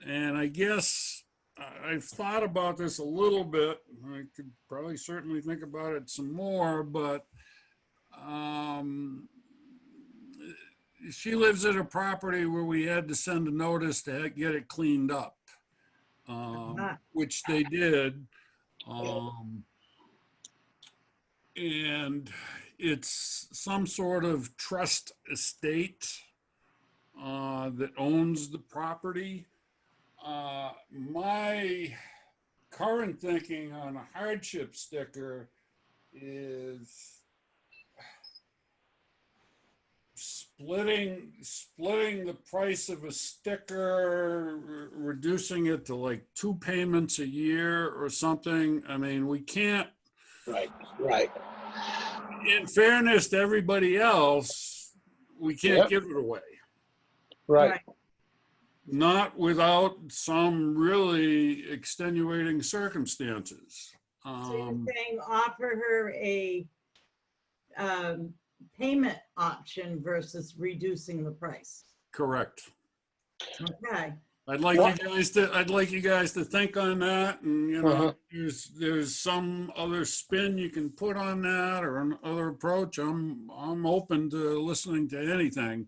And I guess I've thought about this a little bit. I could probably certainly think about it some more, but she lives at a property where we had to send a notice to get it cleaned up, which they did. And it's some sort of trust estate that owns the property. My current thinking on a hardship sticker is splitting the price of a sticker, reducing it to like 2 payments a year or something. I mean, we can't. Right. In fairness to everybody else, we can't Yep. give it away. Right. Not without some really extenuating circumstances. So you're saying offer her a payment option versus reducing the price. Correct. Okay. I'd like you guys to think on that, and there's some other spin you can put on that or another approach. I'm open to listening to anything.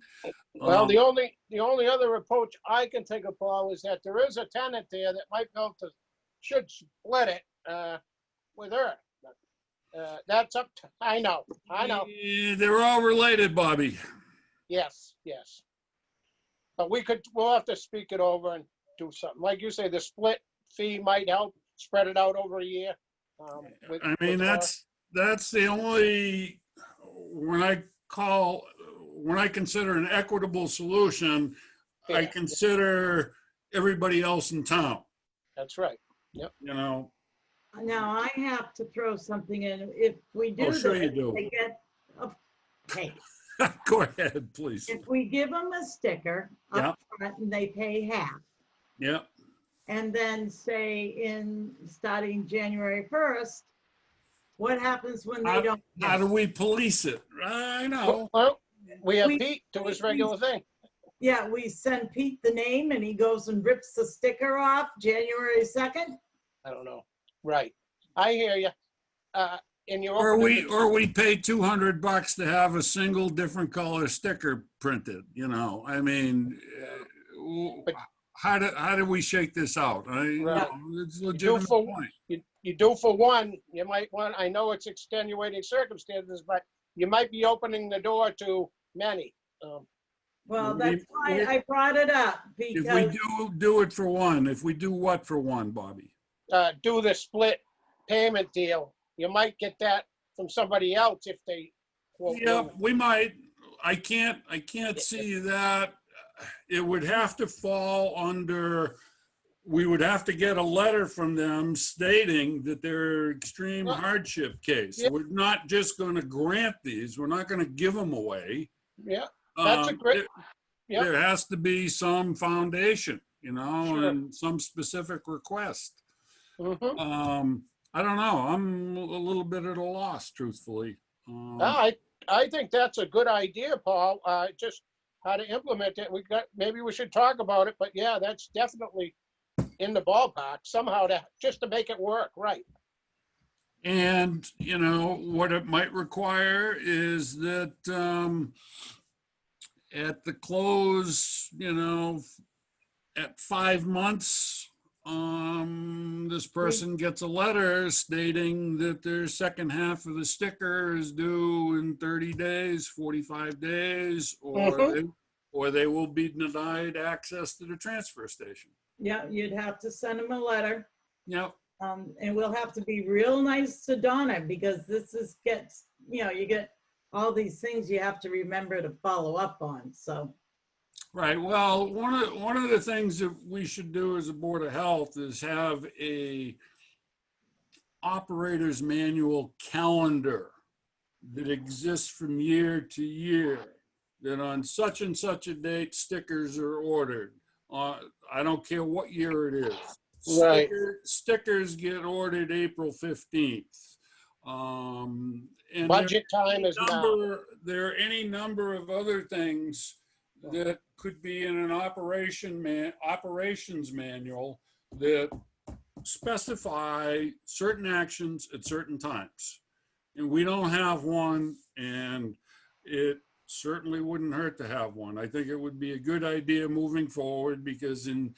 Well, the only other approach I can think of, Paul, is that there is a tenant there that might be able to, should split it with her. That's up to, I know. Yeah, they're all related, Bobby. Yes. But we'll have to speak it over and do something. Like you say, the split fee might help spread it out over a year. I mean, that's the only, when I consider an equitable solution, I consider everybody else in town, That's right. Yep. Now I have to throw something in. If we do Oh, sure this, you do. they get, okay. Go ahead, please. If we give them a sticker Yeah. up front and they pay half, Yeah. and then say starting January 1st, what happens when they don't? How do we police it? I know. Well, we have We- Pete do his regular thing. Yeah, we send Pete the name and he goes and rips the sticker off January 2nd. I don't know. Right. I hear you. And you're Or opening we pay $200 to have a single different color sticker printed, I mean, how do we shake this out? It's a legitimate point. you do for one, you might want, I know it's extenuating circumstances, but you might be opening the door to many. Well, We- that's why I brought it up If we because do it for one, if we do what for one, Bobby? Do the split payment deal. You might get that from somebody else if they won't do Yeah, it. we might. I can't see that. It would have to fall under, we would have to get a letter from them stating that they're extreme Well, hardship case. yeah. We're not just going to grant these. We're not going to give them away. Yeah, that's a great, yeah. There has to be some foundation, you know, Sure. and some specific request. Mhm. I don't know. I'm a little bit at a loss, truthfully. I think that's a good idea, Paul. Just how to implement it. Maybe we should talk about it, but yeah, that's definitely in the ballpark somehow just to make it work, right? And, you know, what it might require is that at the close, you know, at 5 months, this person gets a letter stating that their second half of the sticker is due in 30 days, 45 days, or they will be denied access to the transfer station. Yeah, you'd have to send them a letter. Yep. And we'll have to be real nice to Donna because you get all these things you have to remember to follow up on, so. Right. Well, one of the things that we should do as a Board of Health is have a operator's manual calendar that exists from year to year, that on such and such a date, stickers are ordered. I don't care what year it is. Right. Stickers get ordered April 15th. And Budget time is now. there are any number of other things that could be in an operations manual that specify certain actions at certain times. And we don't have one, and it certainly wouldn't hurt to have one. I think it would be a good idea moving forward, because in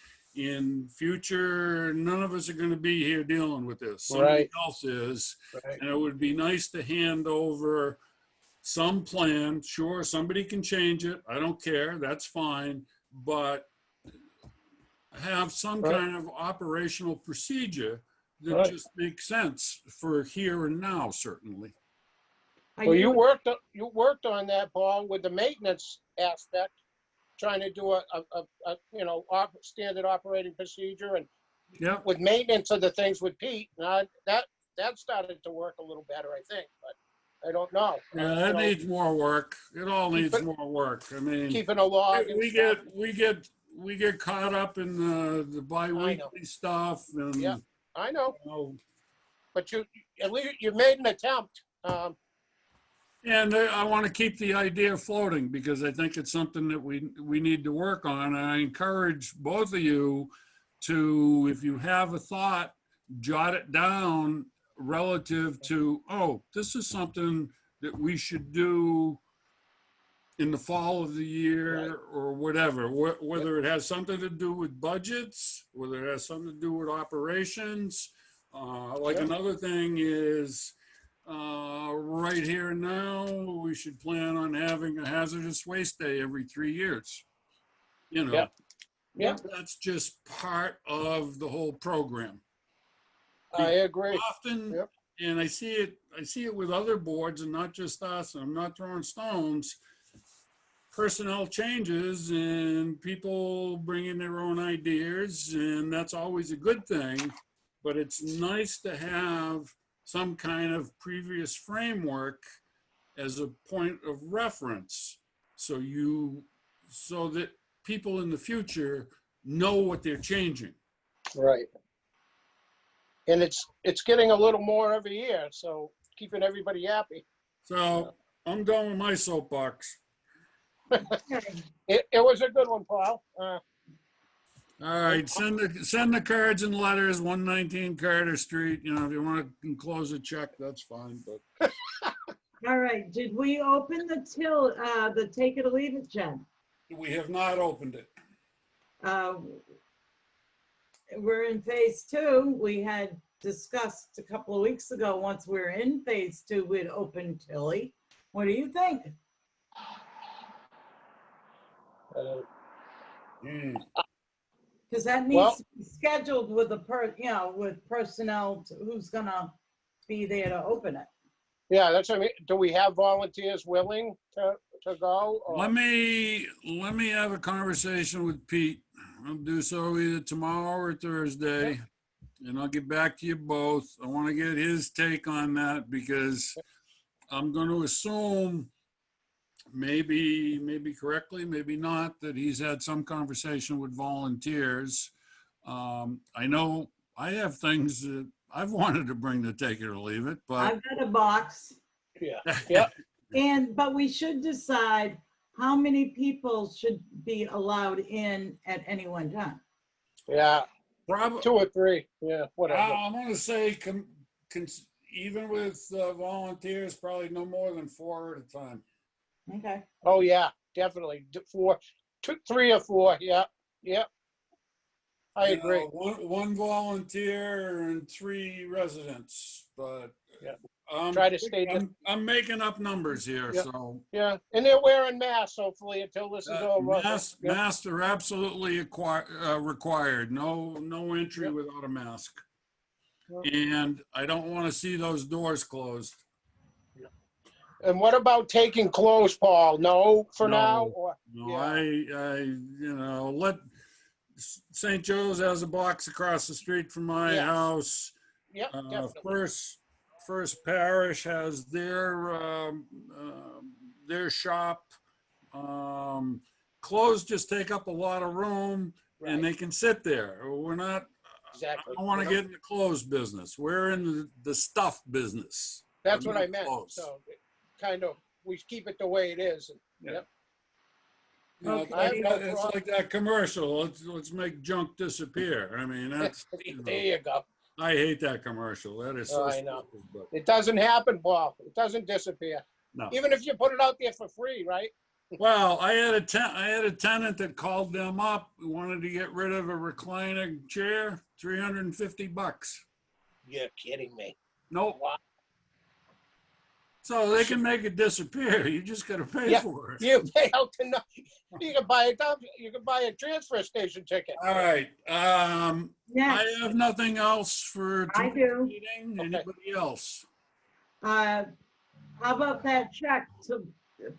future, none of us are going to be here dealing with this. Somebody Right. else is. Right. And it would be nice to hand over some plan. Sure, somebody can change it. I don't care. That's fine. But have some Right. kind of operational procedure that Right. just makes sense for here and now, certainly. Well, you worked on that, Paul, with the maintenance aspect, trying to do a standard operating procedure, and Yep. with maintenance of the things with Pete. That started to work a little better, I think, but I don't know. Yeah, that needs more work. It all needs more work. I mean, Keeping a log and we stuff. get caught up in the bi-weekly stuff, and Yeah. I know, you know, but at least you made an attempt. and I want to keep the idea floating, because I think it's something that we need to work on. And I encourage both of you to, if you have a thought, jot it down relative to, oh, this is something that we should do in the fall of the year, Right. or whatever, whether it has something to do with budgets, whether it has something to do with operations. Like Yeah. another thing is, right here and now, we should plan on having a hazardous waste day every 3 years. You know, Yeah. Yeah. that's just part of the whole program. I agree. Often, Yep. and I see it with other boards, and not just us, and I'm not throwing stones. Personnel changes and people bring in their own ideas, and that's always a good thing. But it's nice to have some kind of previous framework as a point of reference, so that people in the future know what they're changing. Right. And it's getting a little more every year, so keeping everybody happy. So I'm done with my soapbox. It was a good one, Paul. All right, send the cards and letters, 119 Carter Street. You know, if you want to enclose a check, that's fine, but All right, did we open the take it or leave it, Jen? we have not opened it. We're in phase 2. We had discussed a couple of weeks ago, once we're in phase 2, we'd open Tilly. What do you think? Because that Well- needs to be scheduled with with personnel who's gonna be there to open it. Yeah, that's what I mean. Do we have volunteers willing to go? or- Let me have a conversation with Pete. I'll do so either tomorrow or Thursday. And I'll get back to you both. I want to get his take on that because I'm going to assume maybe correctly, maybe not, that he's had some conversation with volunteers. I know I have things that I've wanted to bring to Take It or Leave It, but I've got a box. Yeah, yeah. But we should decide how many people should be allowed in at any one time. Yeah, probably 2 or 3. Yeah, whatever. I'm going to say even with volunteers, probably no more than 4 at a time. Okay. Oh, yeah, definitely. 4, 2, 3 or 4. Yeah, yeah. I You agree. know, one volunteer and 3 residents, but Yeah. I'm, Try to stay I'm making up numbers here, Yeah. so. Yeah, and they're wearing masks hopefully until this is over. Masks, Yeah. masks are absolutely required. No entry Yep. without a mask. Yep. And I don't want to see those doors closed. And what about taking clothes, Paul? No, for No. now, or No, Yeah. let St. Joe's has a box across the street from my Yes. house. yeah, definitely. First Parish has their shop. Clothes just take up a lot of room and Right, they can sit there. We're not, exactly. I don't want to get in the clothes business. We're in the stuff business. That's but what I not meant. clothes. So kind of, we keep it the way it is. Yep. You know, Okay. I have no it's problem. like that commercial. Let's make junk disappear. I mean, that's, There you go. I hate that commercial. That is so I know. stupid, but It doesn't happen, Paul. It doesn't disappear. no. Even if you put it out there for free, right? Well, I had a tenant that called them up, who wanted to get rid of a reclining chair, $350. You're kidding me. Nope. Wow. So they can make it disappear. You just gotta pay Yeah. for it. You pay out to no, you can buy a transfer station ticket. All right. I Next, have nothing else for I tonight's do. meeting. Okay. Anybody else? How about that check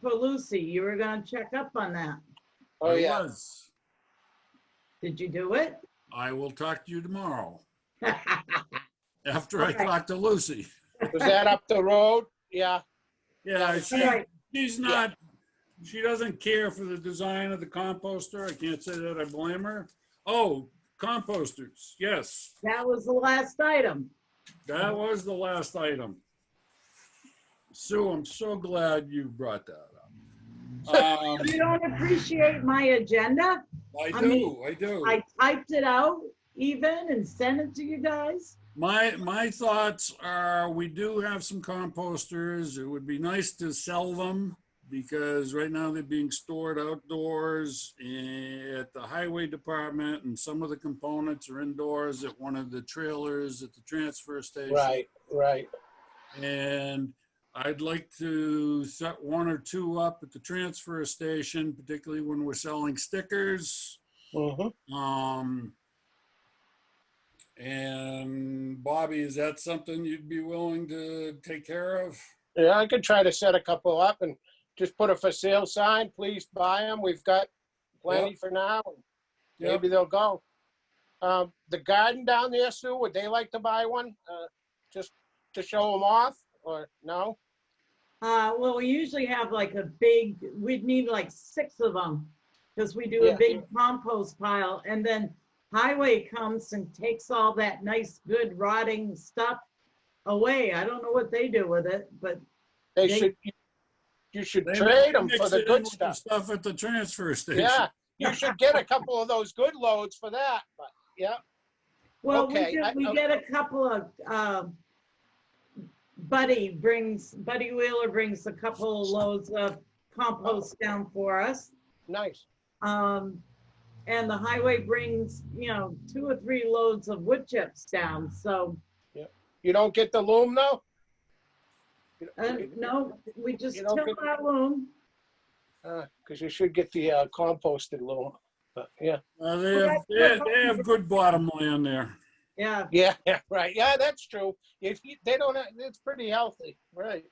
for Lucy? You were gonna check up on that. Oh, I yeah. was. Did you do it? I will talk to you tomorrow after I Okay. talk to Lucy. Was that up the road? Yeah. Yeah, All right. she's not, she doesn't care for the design of the composter. I can't say that I blame her. Oh, composters, yes, That was the last item. that was the last item. Sue, I'm so glad you brought that up. You don't appreciate my agenda? I I mean, do. I typed it out even and sent it to you guys. My thoughts are, we do have some composters. It would be nice to sell them because right now they're being stored outdoors at the highway department, and some of the components are indoors at one of the trailers at the transfer station. Right, right. And I'd like to set 1 or 2 up at the transfer station, particularly when we're selling stickers. Mm-hmm. And Bobby, is that something you'd be willing to take care of? Yeah, I could try to set a couple up and just put a for sale sign. Please buy them. We've got plenty for now. Yep. Maybe they'll go. The garden down there, Sue, would they like to buy one? Just to show them off, or no? Well, we usually have like a big, we'd need like 6 of them because we do Yeah. a big compost pile, and then highway comes and takes all that nice, good rotting stuff away. I don't know what they do with it, but They They- should, you should They trade them mix for the it in good with stuff. Stuff at the transfer station. Yeah, you should get a couple of those good loads for that, but, yeah. well, Okay, we get a couple of, Buddy Wheeler brings a couple of loads of compost down for us. Nice. And the highway brings, 2 or 3 loads of wood chips down, so, You don't get the loom though? no, we just You don't till get- that loom. Because you should get the composted loom, but yeah. They have good bottom land there. Yeah, Yeah, right. Yeah, that's true. They don't, it's pretty healthy, right?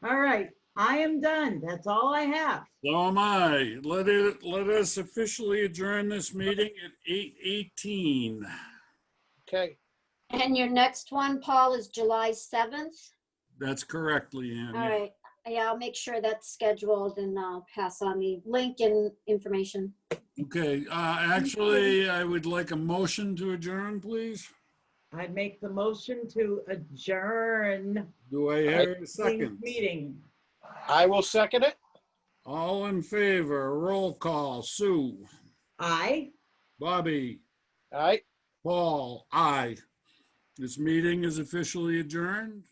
all right. I am done. That's all I have. So am I. Let us officially adjourn this meeting at 8:18. Okay. And your next one, Paul, is July 7th? That's correct, Leanne. All yeah. right. Yeah, I'll make sure that's scheduled and I'll pass on the link and information. Okay, actually, I would like a motion to adjourn, please. I'd make the motion to adjourn Do I hear a this second? meeting. I will second it. All in favor, roll call. Sue, Aye. Bobby, All right. Paul, aye. This meeting is officially adjourned.